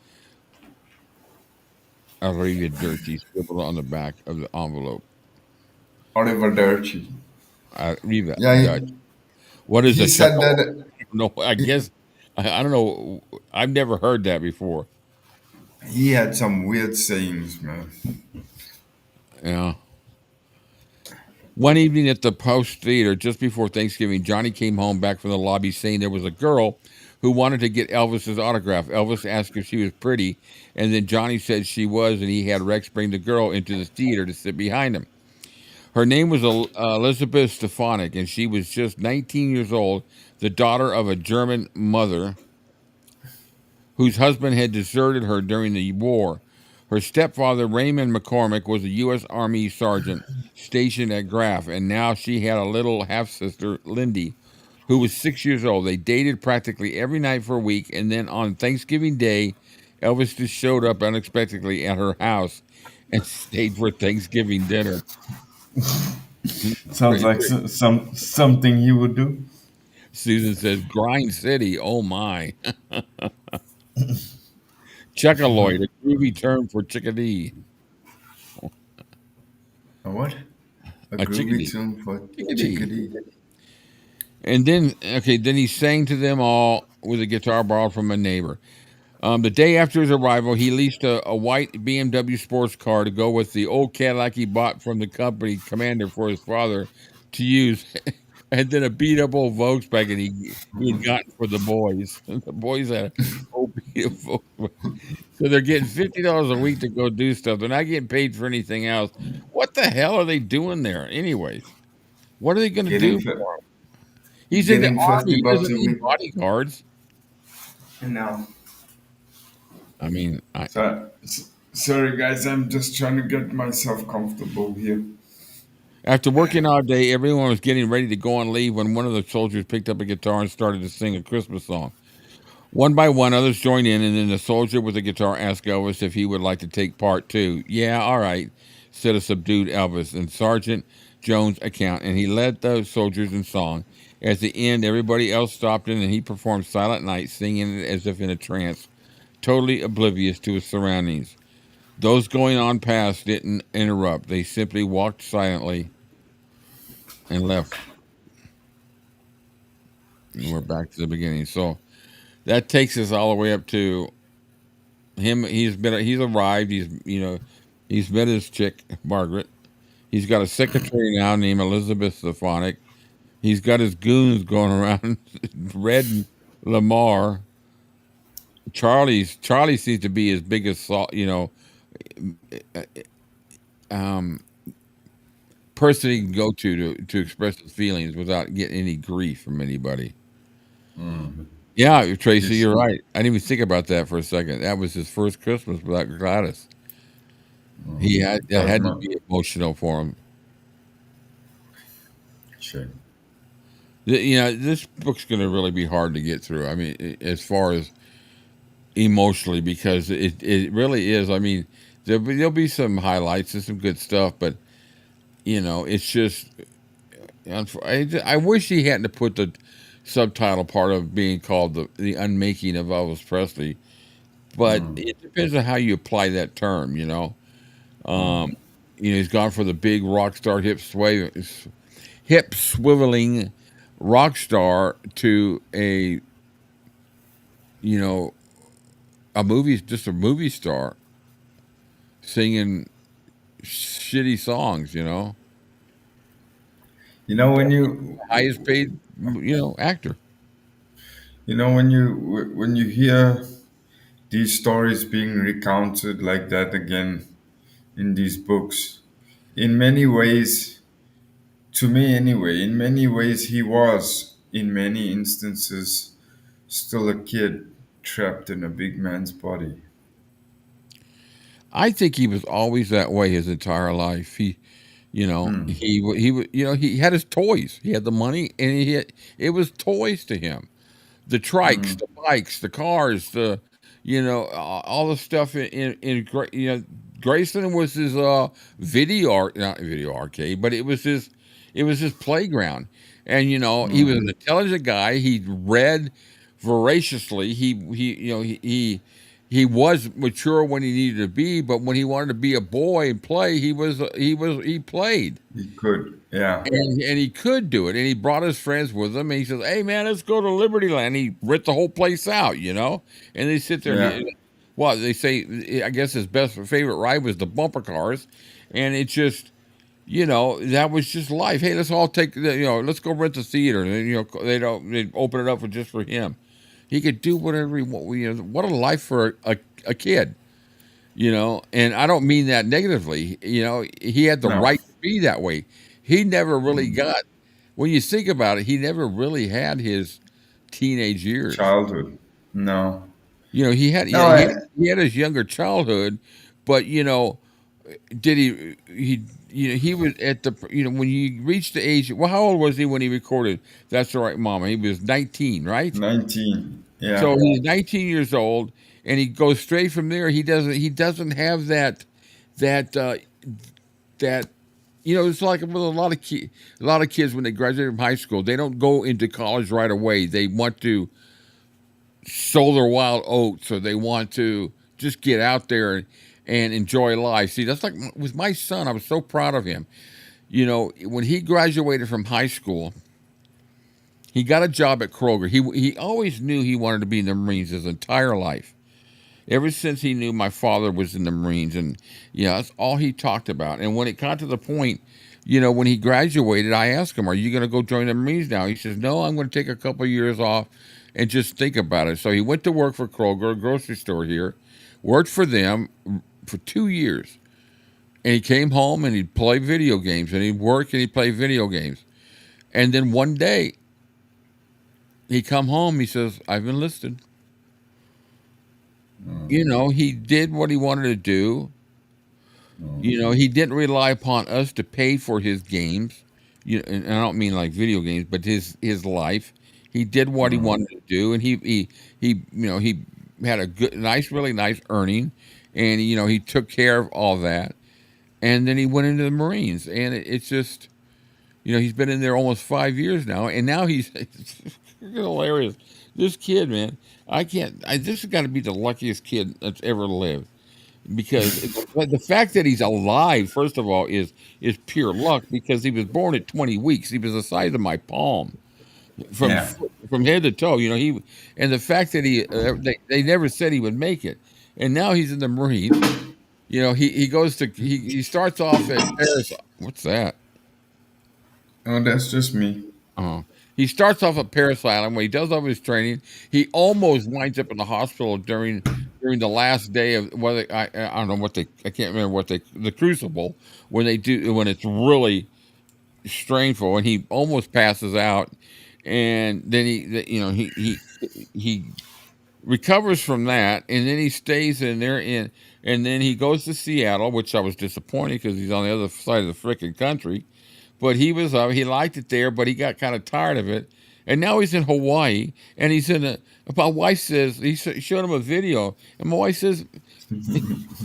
Arrivederci, scribbled on the back of the envelope. Arrivederci. Yeah, Dutch. What is he a said chuckle? that. No, I guess I don't know. I've never heard that before. He had some weird sayings, man. Yeah. One evening at the Post Theater, just before Thanksgiving, Johnny came home back from the lobby saying there was a girl who wanted to get Elvis's autograph. Elvis asked if she was pretty, and then Johnny said she was, and he had Rex bring the girl into the theater to sit behind him. Her name was Elizabeth Stefanik, and she was just 19 years old, the daughter of a German mother whose husband had deserted her during the war. Her stepfather, Raymond McCormick, was a U.S. Army sergeant stationed at Graf, and now she had a little half-sister, Lindy, who was 6 years old. They dated practically every night for a week, and then on Thanksgiving Day, Elvis just showed up unexpectedly at her house and stayed for Thanksgiving dinner. Sounds like something he would do. Susan says, Grind City, oh my. Checkaloid, a groovy term for chickadee. A what? A groovy chickadee. term for chickadee. And then he sang to them all with a guitar borrowed from a neighbor. The day after his arrival, he leased a white BMW sports car to go with the old Cadillac he bought from the company commander for his father to use, and then a beat-up old Volkswagen he had gotten for the boys. The boys had an old beat-up Volkswagen. So they're getting $50 a week to go do stuff. They're not getting paid for anything else. What the hell are they doing there anyways? What are they going to do for him? He's in the Army. He doesn't need bodyguards. No. I mean, sorry guys, I'm just trying to get myself comfortable here. After working all day, everyone was getting ready to go on leave when one of the soldiers picked up a guitar and started to sing a Christmas song. One by one, others joined in, and then the soldier with the guitar asked Elvis if he would like to take part too. Yeah, all right, said a subdued Elvis in Sergeant Jones' account, and he led the soldiers in song. At the end, everybody else stopped in, and he performed Silent Night, singing it as if in a trance, totally oblivious to his surroundings. Those going on past didn't interrupt. They simply walked silently and left. And we're back to the beginning. So that takes us all the way up to him. He's arrived. He's met his chick, Margaret. He's got a secretary now named Elizabeth Stefanik. He's got his goons going around, Red and Lamar. Charlie seems to be his biggest, person he can go to express his feelings without getting any grief from anybody. Mm-hmm. Yeah, Tracy, you're right. I didn't even think about that for a second. That was his first Christmas without Gladys. Mm-hmm. That had to be emotional for him. Sure. This book's going to really be hard to get through. I mean, as far as emotionally, because it really is. I mean, there'll be some highlights and some good stuff, but it's just. I wish he hadn't put the subtitle part of being called the unmaking of Elvis Presley, but it depends on how you apply that term. He's gone for the big rock star hip swiveling rock star to a just a movie star singing shitty songs, when you highest paid actor. When you hear these stories being recounted like that again in these books, in many ways, to me anyway, in many ways he was, in many instances, still a kid trapped in a big man's body. I think he was always that way his entire life. He had his toys. He had the money, and it was toys to him. The trikes, the bikes, the cars, all the stuff in Graceland was his not video arcade, but it was his playground. And he was an intelligent guy. He read voraciously. He was mature when he needed to be, but when he wanted to be a boy and play, he played. He could, yeah. And he could do it. And he brought his friends with him, and he says, "Hey man, let's go to Liberty Land." He ripped the whole place out, and they sit there. Yeah. Well, they say, I guess his favorite ride was the bumper cars, and it just, that was just life. Hey, let's all take, let's go rent the theater, and they open it up just for him. He could do whatever he want. You know, what a life for a kid. You know, and I don't mean that negatively. You know, he had the No. right to be that way. He never really got. When you think about it, he never really had his teenage years. Childhood. No. You know, he had No, he had his younger childhood, but you know, did he was at the when he reached the age. Well, how old was he when he recorded That's All Right, Mama? He was 19, right? 19. Yeah. So he's 19 years old, and he goes straight from there. He doesn't have that it's like with a lot of kids when they graduate from high school, they don't go into college right away. They want to sow their wild oats, or they want to just get out there and enjoy life. See, that's like with my son. I was so proud of him. You know, when he graduated from high school, he got a job at Kroger. He always knew he wanted to be in the Marines his entire life. Ever since he knew my father was in the Marines, and that's all he talked about. And when it got to the point, when he graduated, I asked him, "Are you going to go join the Marines now?" He says, "No, I'm going to take a couple of years off and just think about it." So he went to work for Kroger, a grocery store here, worked for them for 2 years, and he came home and he'd play video games, and he'd work and he'd play video games. And then one day, he come home, he says, "I've enlisted." He did what he wanted to do. He didn't rely upon us to pay for his games. And I don't mean like video games, but his life. He did what he wanted to do, and he had a good, really nice earning, and he took care of all that, and then he went into the Marines, and it's just, he's been in there almost 5 years now, and now he's it's hilarious. This kid, man, this has got to be the luckiest kid that's ever lived, because the fact that he's alive, first of all, is pure luck, because he was born at 20 weeks. He was the size of my palm, from head to toe. And the fact that they never said he would make it, and now he's in the Marines. He starts off at Paris. What's that? Oh, that's just me. He starts off at Paris Island. When he does all his training, he almost winds up in the hospital during the last day of I don't know what I can't remember the crucible, when it's really strainful, and he almost passes out, and then he recovers from that, and then he stays in there, and then he goes to Seattle, which I was disappointed because he's on the other side of the freaking country. But he liked it there, but he got kind of tired of it. And now he's in Hawaii, and my wife says, he showed him a video, and my wife says, his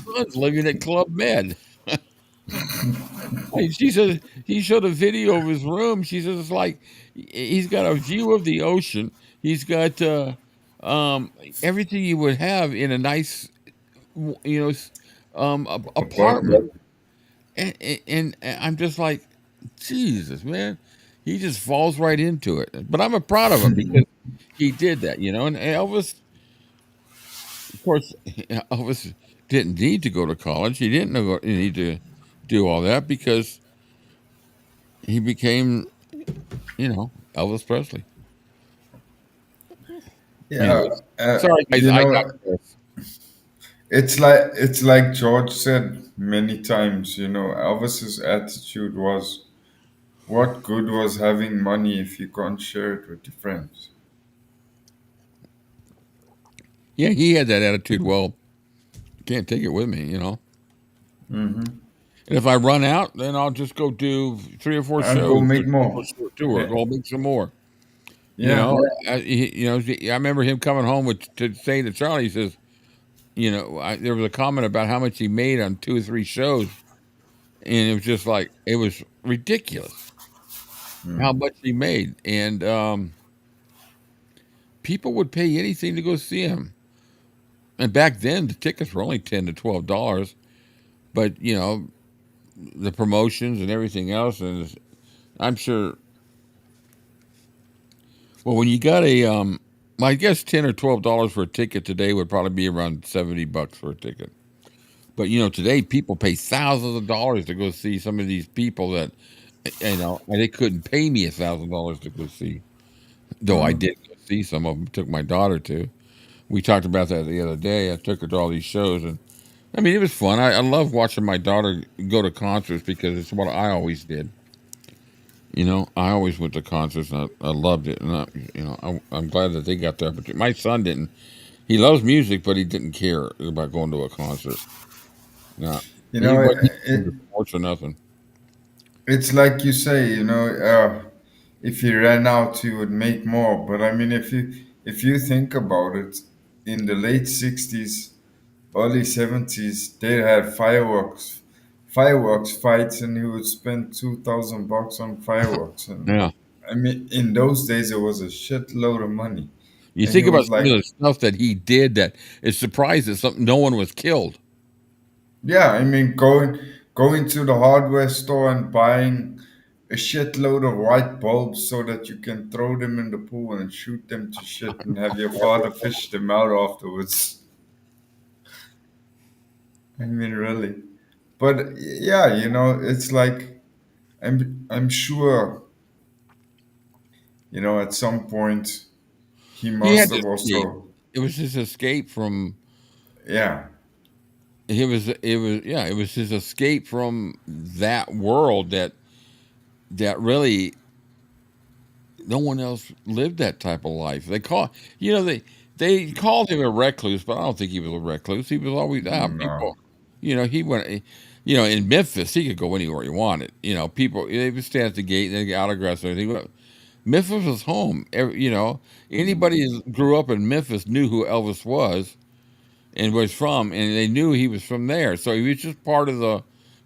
son's living at Club Med. She says, he showed a video of his room. She says, it's like, he's got a view of the ocean. He's got everything you would have in a nice, apartment. And I'm just like, Jesus, man, he just falls right into it. But I'm proud of him because he did that, And Elvis, of course, Elvis didn't need to go to college. He didn't need to do all that because he became, Elvis Presley. Yeah. Sorry, guys, I got this. It's like George said many times, Elvis's attitude was, what good was having money if you can't share it with your friends? Yeah, he had that attitude. Well, can't take it with me, Mm-hmm. And if I run out, then I'll just go do 3 or 4 shows. Go make more. Tour. Go make some more. Yeah. I remember him coming home to say to Charlie, he says, there was a comment about how much he made on 2 or 3 shows, and it was just like, it was ridiculous how much he made, and people would pay anything to go see him. And back then, the tickets were only $10 to $12, but the promotions and everything else, and I'm sure. Well, when you got I guess $10 or $12 for a ticket today would probably be around $70 for a ticket. But today people pay thousands of dollars to go see some of these people that, and they couldn't pay me $1,000 to go see, though I did go see some of them. Took my daughter to. We talked about that the other day. I took her to all these shows, and I mean, it was fun. I love watching my daughter go to concerts because it's what I always did. I always went to concerts, and I loved it. And I'm glad that they got the opportunity. My son didn't. He loves music, but he didn't care about going to a concert. No, You he know, wasn't it, into sports or nothing. it's like you say, if you ran out, you would make more. But I mean, if you think about it, in the late 60s, early 70s, they had fireworks fights, and he would spend $2,000 on fireworks. And Yeah. I mean, in those days, it was a shitload of money. You And he think about was some like, of the stuff that he did that it's surprised that no one was killed. yeah, I mean, going to the hardware store and buying a shitload of white bulbs so that you can throw them in the pool and shoot them to shit and have your father fish them out afterwards. I mean, really. But yeah, it's like I'm sure, at some point he He must had to have escape. also, It was his escape from. yeah. It was his escape from that world that really no one else lived that type of life. They called him a recluse, but I don't think he was a recluse. He was always out. No. He went. In Memphis, he could go anywhere he wanted. People they would stand at the gate and they get autographs and everything. But Memphis was home. Anybody who grew up in Memphis knew who Elvis was and was from, and they knew he was from there. So he was just part of the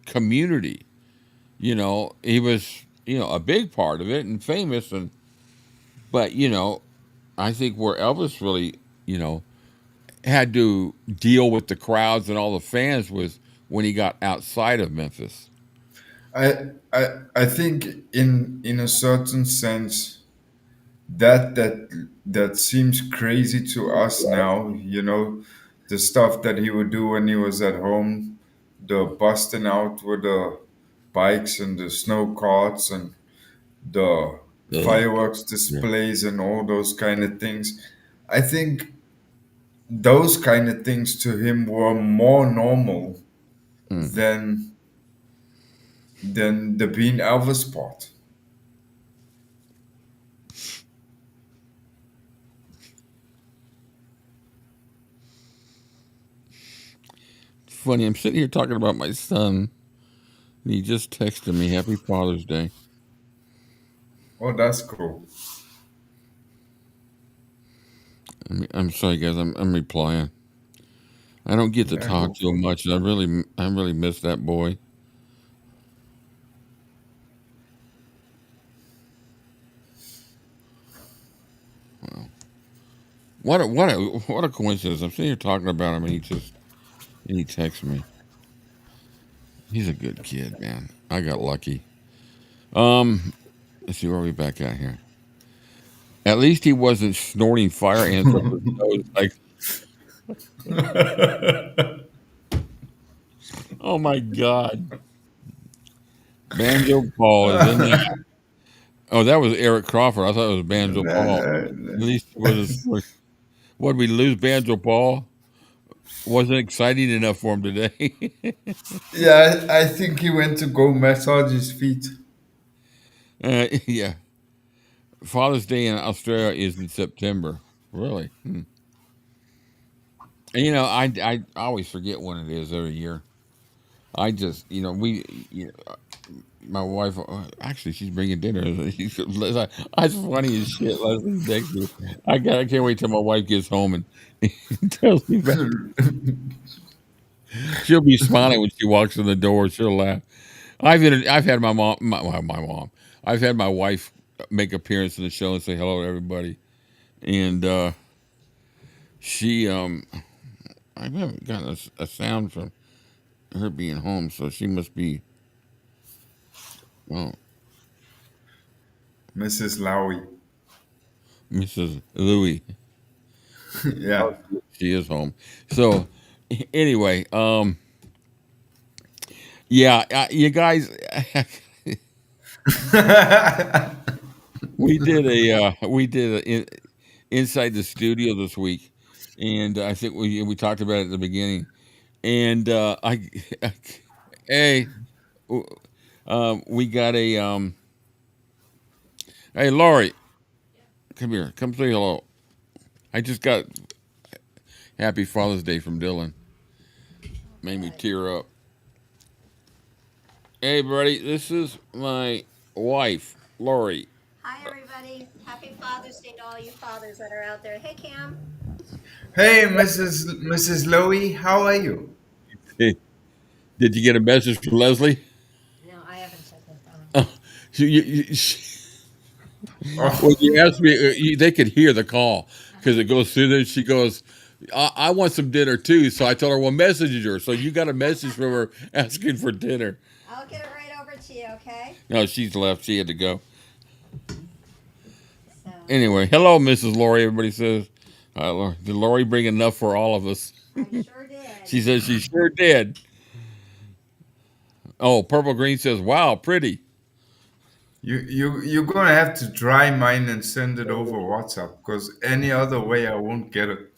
community. He was a big part of it and famous but I think where Elvis really had to deal with the crowds and all the fans was when he got outside of Memphis. I think in a certain sense that seems crazy to us now, the stuff that he would do when he was at home, the busting out with the bikes and the snow carts and the Ugh. fireworks Yeah. displays and all those kind of things. I think those kind of things to him were more normal Mm. than the being Elvis part. Funny, I'm sitting here talking about my son, and he just texted me, "Happy Father's Day." Oh, that's cool. I'm sorry, guys. I'm replying. I don't get to Yeah, go talk to for him it. much. I really miss that boy. What a coincidence! I'm sitting here talking about him, and he texts me. He's a good kid, man. I got lucky. Let's see where are we back at here. At least he wasn't snorting fire ants up his nose. Like, oh my God, Banjo Paul is in there. Oh, that was Eric Crawford. I thought it was Banjo Paul. At least it was. What did we lose, Banjo Paul? Wasn't exciting enough for him today. Yeah, I think he went to go massage his feet. Yeah. Father's Day in Australia is in September. Really? Hmm. And I always forget when it is every year. I just, my wife, actually, she's bringing dinner. That's funny as shit. Leslie next to me. I can't wait till my wife gets home and tells me about. She'll be smiling when she walks in the door. She'll laugh. I've had my mom, my mom. I've had my wife make appearance in the show and say hello to everybody, and she I haven't gotten a sound from her being home, so she must be. Oh, Mrs. Lowy. Mrs. Louie. Yeah. Oh, she is home. So anyway, yeah, you guys, we did a inside the studio this week, and I think we talked about it at the beginning. And hey, we got a hey, Lori, come here, come say hello. I just got Happy Father's Day from Dylan. Made me tear up. Hey, buddy, this is my wife, Lori. Hi, everybody. Happy Father's Day to all you fathers that are out there. Hey, Cam. Hey, Mrs. Lowy, how are you? Hey, did you get a message from Lesley? No, I haven't checked my phone. When you asked me, they could hear the call because it goes through there. She goes, I want some dinner too. So I told her, well, message her. So you got a message from her asking for dinner. I'll get it right over to you, okay? No, she's left. She had to go. Anyway, hello, Mrs. Lori. Everybody says, did Lori bring enough for all of us? I sure did. She says she sure did. Oh, Purple Green says, wow, pretty. You're gonna have to dry mine and send it over WhatsApp because any other way I won't get it.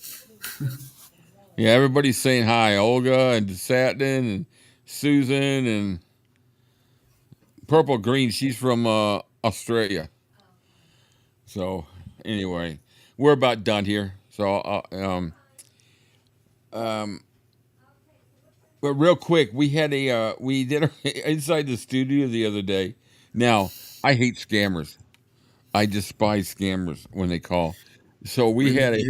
Yeah, everybody's saying hi. Olga and Satin and Susan and Purple Green. She's from Australia. So anyway, we're about done here. So but real quick, we had we did inside the studio the other day. Now I hate scammers. I despise scammers when they call. So we had a.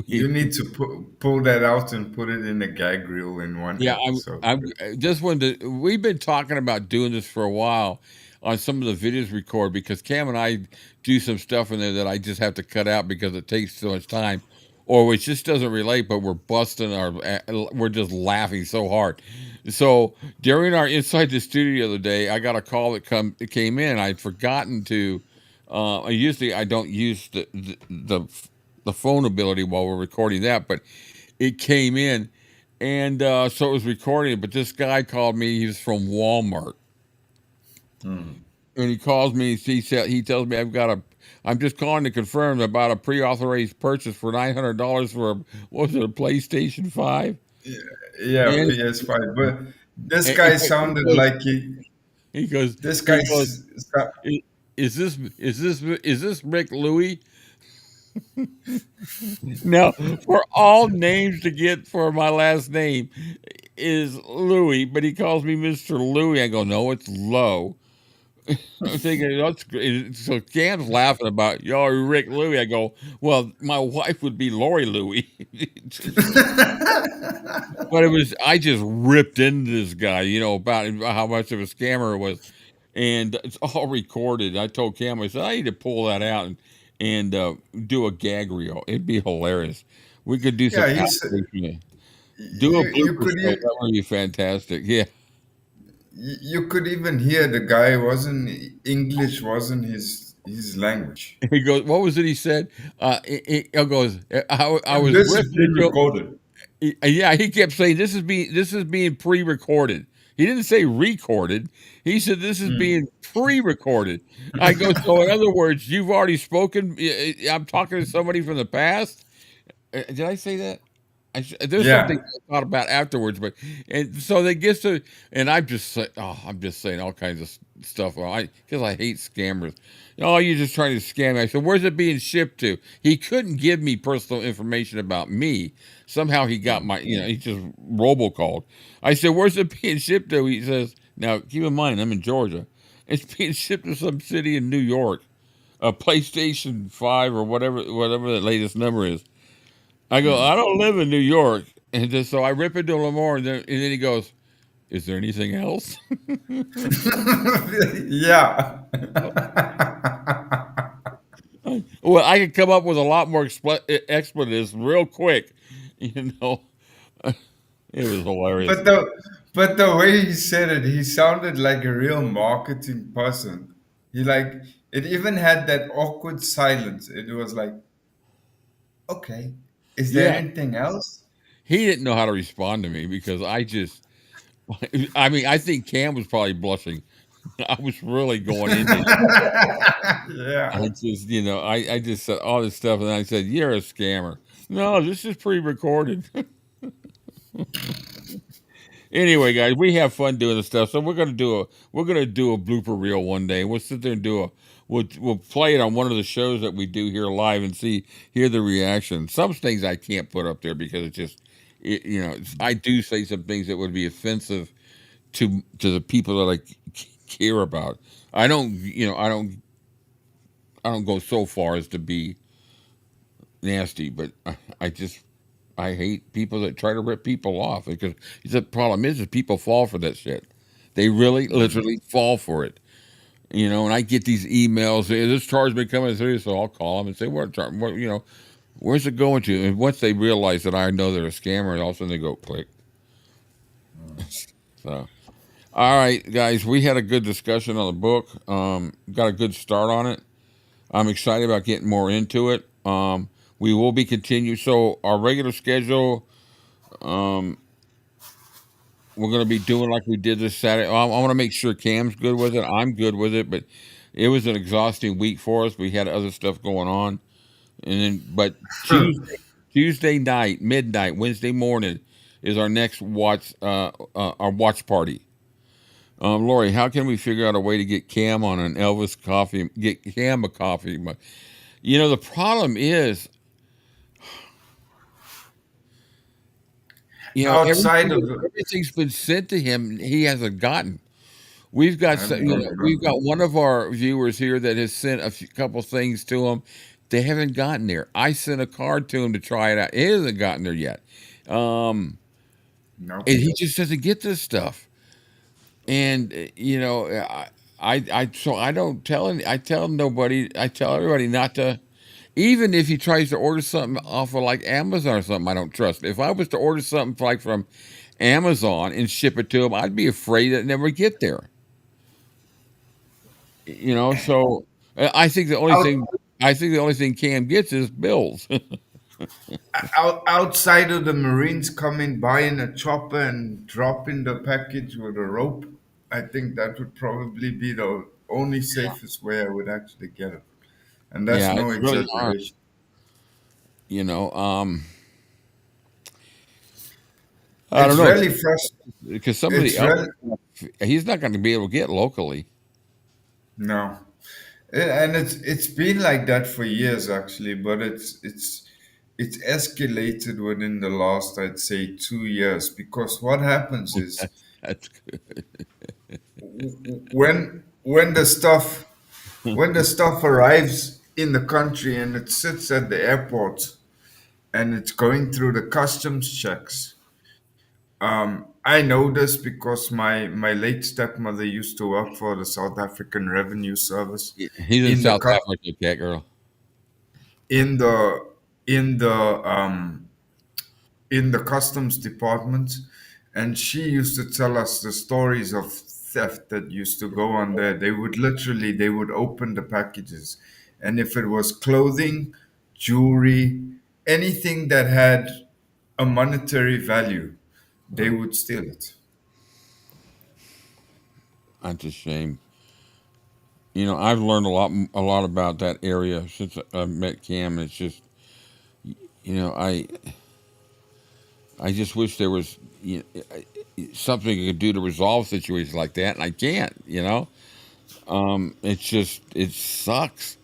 You need to pull that out and put it in a gag reel in one Yeah, episode. I just wanted to. We've been talking about doing this for a while on some of the videos record because Cam and I do some stuff in there that I just have to cut out because it takes so much time, or it just doesn't relate. But we're busting we're just laughing so hard. So during our inside the studio the other day, I got a call that came in. I'd forgotten to. Usually I don't use the phone ability while we're recording that, but it came in, and so it was recording. But this guy called me. He was from Walmart, and he calls me. He tells me I'm just calling to confirm about a pre-authorized purchase for $900 for what was it, a PlayStation 5? Yeah, PS5. But this guy sounded like he goes. This guy. Is this Rick Louie? Now, for all names to get for my last name is Louie, but he calls me Mr. Louie. I go, no, it's Lowe. I'm thinking, that's great. So Cam's laughing about, yo, Rick Louie. I go, well, my wife would be Lori Louie. But I just ripped into this guy, about how much of a scammer it was. And it's all recorded. I told Cam, I said, I need to pull that out and do a gag reel. It'd be hilarious. We could do some do a blooper show. That would be fantastic. Yeah. You could even hear the guy English wasn't his language. He goes, what was it he said? He goes, I was this is being recorded. Yeah, he kept saying this is being pre-recorded. He didn't say recorded. He said this is being pre-recorded. I go, so in other words, you've already spoken. I'm talking to somebody from the past. Did I say that? There's something I thought about afterwards, and so they get to, and I'm just saying all kinds of stuff because I hate scammers. Oh, you're just trying to scam me. I said, where's it being shipped to? He couldn't give me personal information about me. Somehow he got he just robocalled. I said, where's it being shipped to? He says, now keep in mind, I'm in Georgia. It's being shipped to some city in New York, a PlayStation 5 or whatever the latest number is. I go, I don't live in New York. And so I rip into him more, and then he goes, is there anything else? Yeah. Well, I could come up with a lot more expletives real quick. It was hilarious. But the way he said it, he sounded like a real marketing person. It even had that awkward silence. It was like, okay, is there anything else? He didn't know how to respond to me because I think Cam was probably blushing. I was really going into it. Yeah. I just, I just said all this stuff, and I said, "You're a scammer." No, this is pre-recorded. Anyway, guys, we have fun doing this stuff, so we're gonna do a blooper reel one day. We'll sit there and we'll play it on one of the shows that we do here live and hear the reaction. Some things I can't put up there because it's just, I do say some things that would be offensive to the people that care about. I don't, I don't go so far as to be nasty, but I hate people that try to rip people off, because the problem is people fall for that shit. They really, literally fall for it. And I get these emails, "Hey, this charge been coming through," so I'll call them and say, where's it going to? And once they realize that I know they're a scammer, all of a sudden they go click. So, all right, guys, we had a good discussion on the book. Got a good start on it. I'm excited about getting more into it. We will be continuing. So our regular schedule, we're going to be doing like we did this Saturday. I want to make sure Cam's good with it. I'm good with it, but it was an exhausting week for us. We had other stuff going on, but Tuesday night, midnight, Wednesday morning is our next our watch party. Lori, how can we figure out a way to get Cam on an Elvis coffee? Get Cam a coffee. The problem is, outside everything's been sent to him. He hasn't gotten. We've got one of our viewers here that has sent a couple things to him. They haven't gotten there. I sent a card to him to try it out. It hasn't gotten there yet. And he just doesn't get this stuff. And I don't tell him. I tell nobody. I tell everybody not to. Even if he tries to order something off of like Amazon or something, I don't trust. If I was to order something like from Amazon and ship it to him, I'd be afraid that it never get there. So I think the only thing Cam gets is bills. Outside of the Marines coming, buying a chopper and dropping the package with a rope, I think that would probably be the only safest way I would actually get it. And that's no exaggeration. I don't know. Really frustrating because somebody else, he's not going to be able to get locally. No, and it's been like that for years actually, but it's escalated within the last, I'd say, 2 years, because what happens is that's good. when the stuff arrives in the country and it sits at the airport and it's going through the customs checks. I know this because my late stepmother used to work for the South African Revenue Service. He's in South Africa, cat girl. In the customs department, and she used to tell us the stories of theft that used to go on there. They would open the packages, and if it was clothing, jewelry, anything that had a monetary value, they would steal it. That's a shame. I've learned a lot about that area since I met Cam. It's just, I just wish there was something you could do to resolve situations like that, and I can't. It's just, it sucks.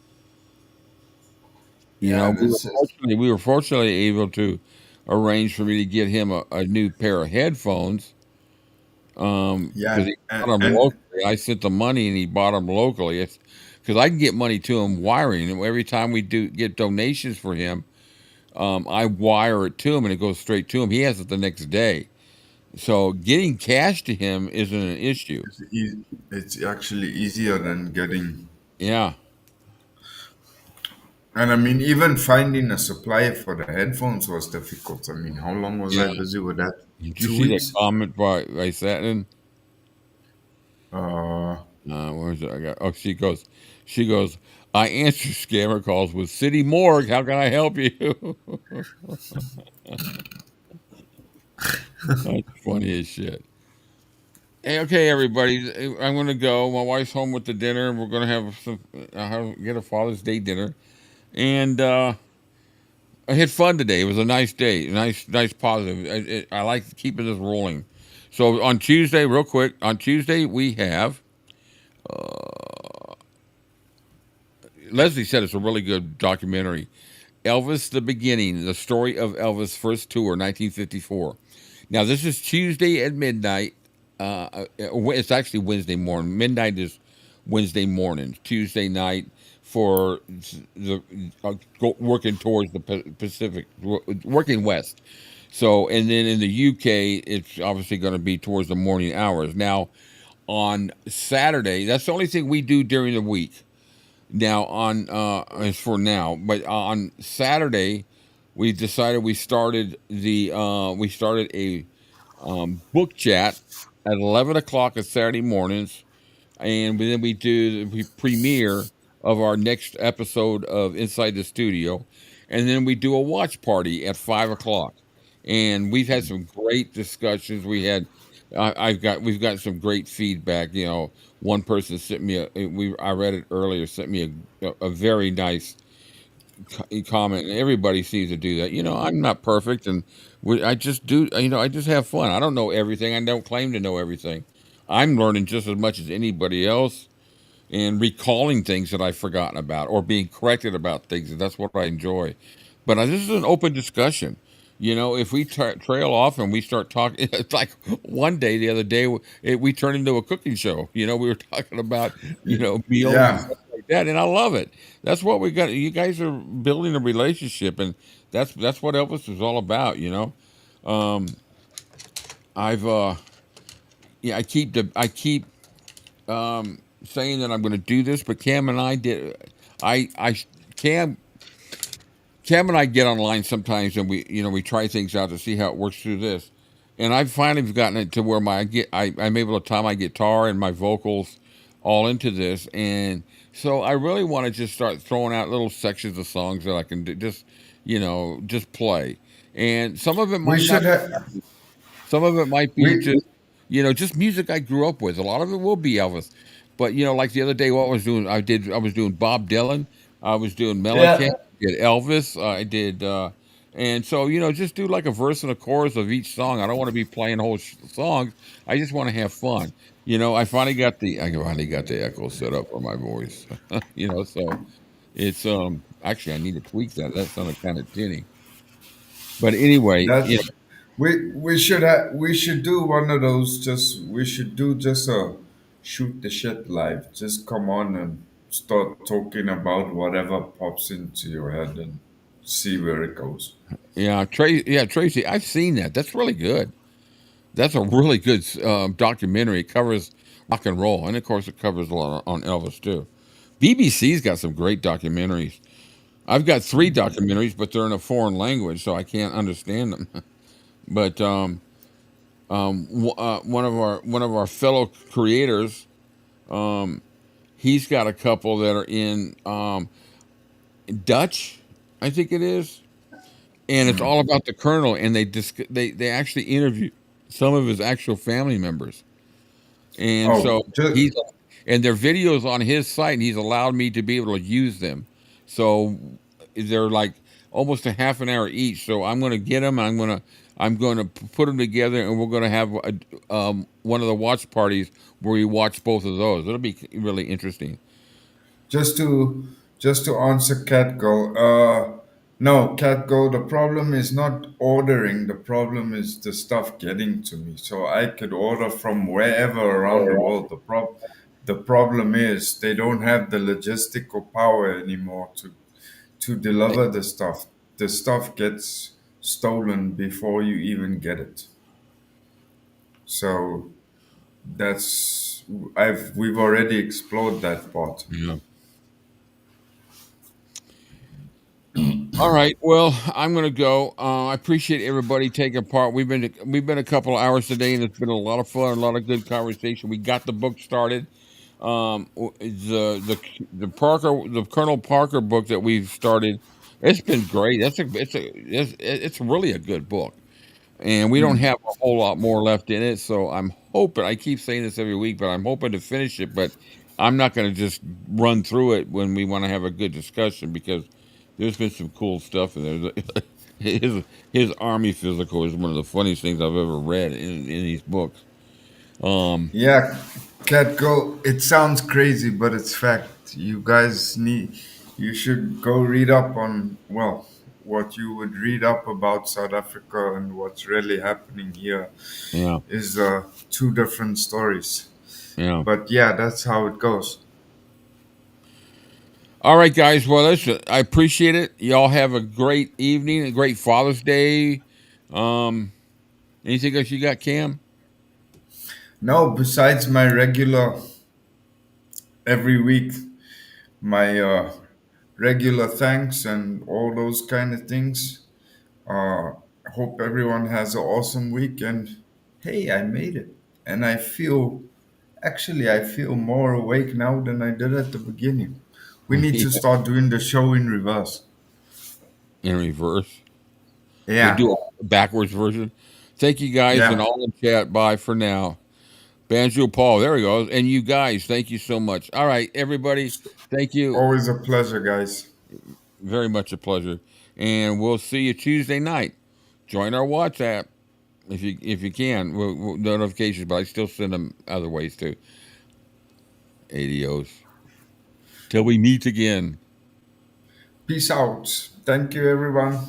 We were fortunately able to arrange for me to get him a new pair of headphones. Because he bought them locally. I sent the money and he bought them locally. Because I can get money to him wiring, and every time we get donations for him, I wire it to him and it goes straight to him. He has it the next day. So getting cash to him isn't an issue. It's actually easier than getting. Yeah. And I mean, even finding a supplier for the headphones was difficult. I mean, how long was I busy with that? Did you see that comment by Satin? Where's it? She goes, I answer scammer calls with City Morgue. How can I help you? That's funny as shit. Hey, okay, everybody. I'm gonna go. My wife's home with the dinner. We're gonna have some. Get a Father's Day dinner, and I had fun today. It was a nice day. Nice, positive. I like keeping this rolling. So on Tuesday, real quick. On Tuesday, we have. Lesley said it's a really good documentary. Elvis: The Beginning, the story of Elvis' first tour, 1954. Now, this is Tuesday at midnight. It's actually Wednesday morning. Midnight is Wednesday morning. Tuesday night for the working towards the Pacific, working west. So, and then in the UK, it's obviously going to be towards the morning hours. Now, on Saturday, that's the only thing we do during the week. Now on as for now, but on Saturday, we decided we started a book chat at 11 o'clock on Saturday mornings, and then we do the premiere of our next episode of Inside the Studio, and then we do a watch party at 5 o'clock. And we've had some great discussions. We've got some great feedback. One person sent me I read it earlier, sent me a very nice comment, and everybody seems to do that. I'm not perfect, and I just do. I just have fun. I don't know everything. I don't claim to know everything. I'm learning just as much as anybody else, and recalling things that I've forgotten about, or being corrected about things, and that's what I enjoy. But this is an open discussion. If we trail off and we start talking, it's like one day, the other day, we turned into a cooking show. We were talking about, meals and Yeah, stuff like that, and I love it. That's what we got. You guys are building a relationship, and that's what Elvis is all about. Um, I've yeah, I keep saying that I'm going to do this, but Cam and I did. I Cam Cam and I get online sometimes, and we try things out to see how it works through this. And I've finally gotten it to where I'm able to tie my guitar and my vocals all into this, and so I really want to just start throwing out little sections of songs that I can just play. And some of it we might should not. have. Some of it might be We just music I grew up with. A lot of it will be Elvis, but like the other day, what I was doing, I was doing Bob Dylan, I was doing Mellencamp, Yeah, I did Elvis, I did, and so just do like a verse and a chorus of each song. I don't want to be playing whole songs. I just want to have fun. I finally got the echo set up for my voice. So it's actually I need to tweak that. That sounded kind of tinny, but anyway, that's we should do one of those. Just we should do just a shoot the shit live. Just come on and start talking about whatever pops into your head and see where it goes. Yeah, Tracy, I've seen that. That's really good. That's a really good documentary. It covers rock and roll, and of course, it covers a lot on Elvis too. BBC's got some great documentaries. I've got three documentaries, but they're in a foreign language, so I can't understand them. But one of our fellow creators, he's got a couple that are in Dutch, I think it is, and it's all about the Colonel, and they actually interview some of his actual family members, and Oh, so and their videos on his site, and he's allowed me to be able to use them. So they're like almost a half an hour each. So I'm going to get them. I'm going to put them together, and we're going to have one of the watch parties where we watch both of those. It'll be really interesting. just to answer Cat Girl. No, Cat Girl. The problem is not ordering. The problem is the stuff getting to me. So I could order from wherever around the world. The problem is they don't have the logistical power anymore to deliver the stuff. The stuff gets stolen before you even get it. So that's we've already explored that part. Yeah. All right. Well, I'm going to go. I appreciate everybody taking part. We've been a couple of hours today, and it's been a lot of fun, a lot of good conversation. We got the book started. The Colonel Parker book that we've started. It's been great. It's really a good book, and we don't have a whole lot more left in it. So I'm hoping, I keep saying this every week, but I'm hoping to finish it, but I'm not going to just run through it when we want to have a good discussion, because there's been some cool stuff in there. His army physical is one of the funniest things I've ever read in these books. Yeah, Cat Go. It sounds crazy, but it's fact. You should go read up on, well, what you would read up about South Africa and what's really happening here Yeah, is two different stories. yeah. But yeah, that's how it goes. All right, guys. Well, listen, I appreciate it. Y'all have a great evening, a great Father's Day. Anything else you got, Cam? No, besides my regular every week, my regular thanks and all those kind of things. Uh, hope everyone has an awesome week. And hey, I made it. And I feel more awake now than I did at the beginning. We need to Yeah, start doing the show in reverse. in reverse. We Yeah, do a backwards version. Thank you guys and yeah. all in chat. Bye for now. Banjo Paul, there we go. And you guys, thank you so much. All right, everybody, thank you. Always a pleasure, guys. Very much a pleasure. And we'll see you Tuesday night. Join our WhatsApp if you can. Notifications, but I still send them other ways too. Adios. Till we meet again. Peace out. Thank you, everyone.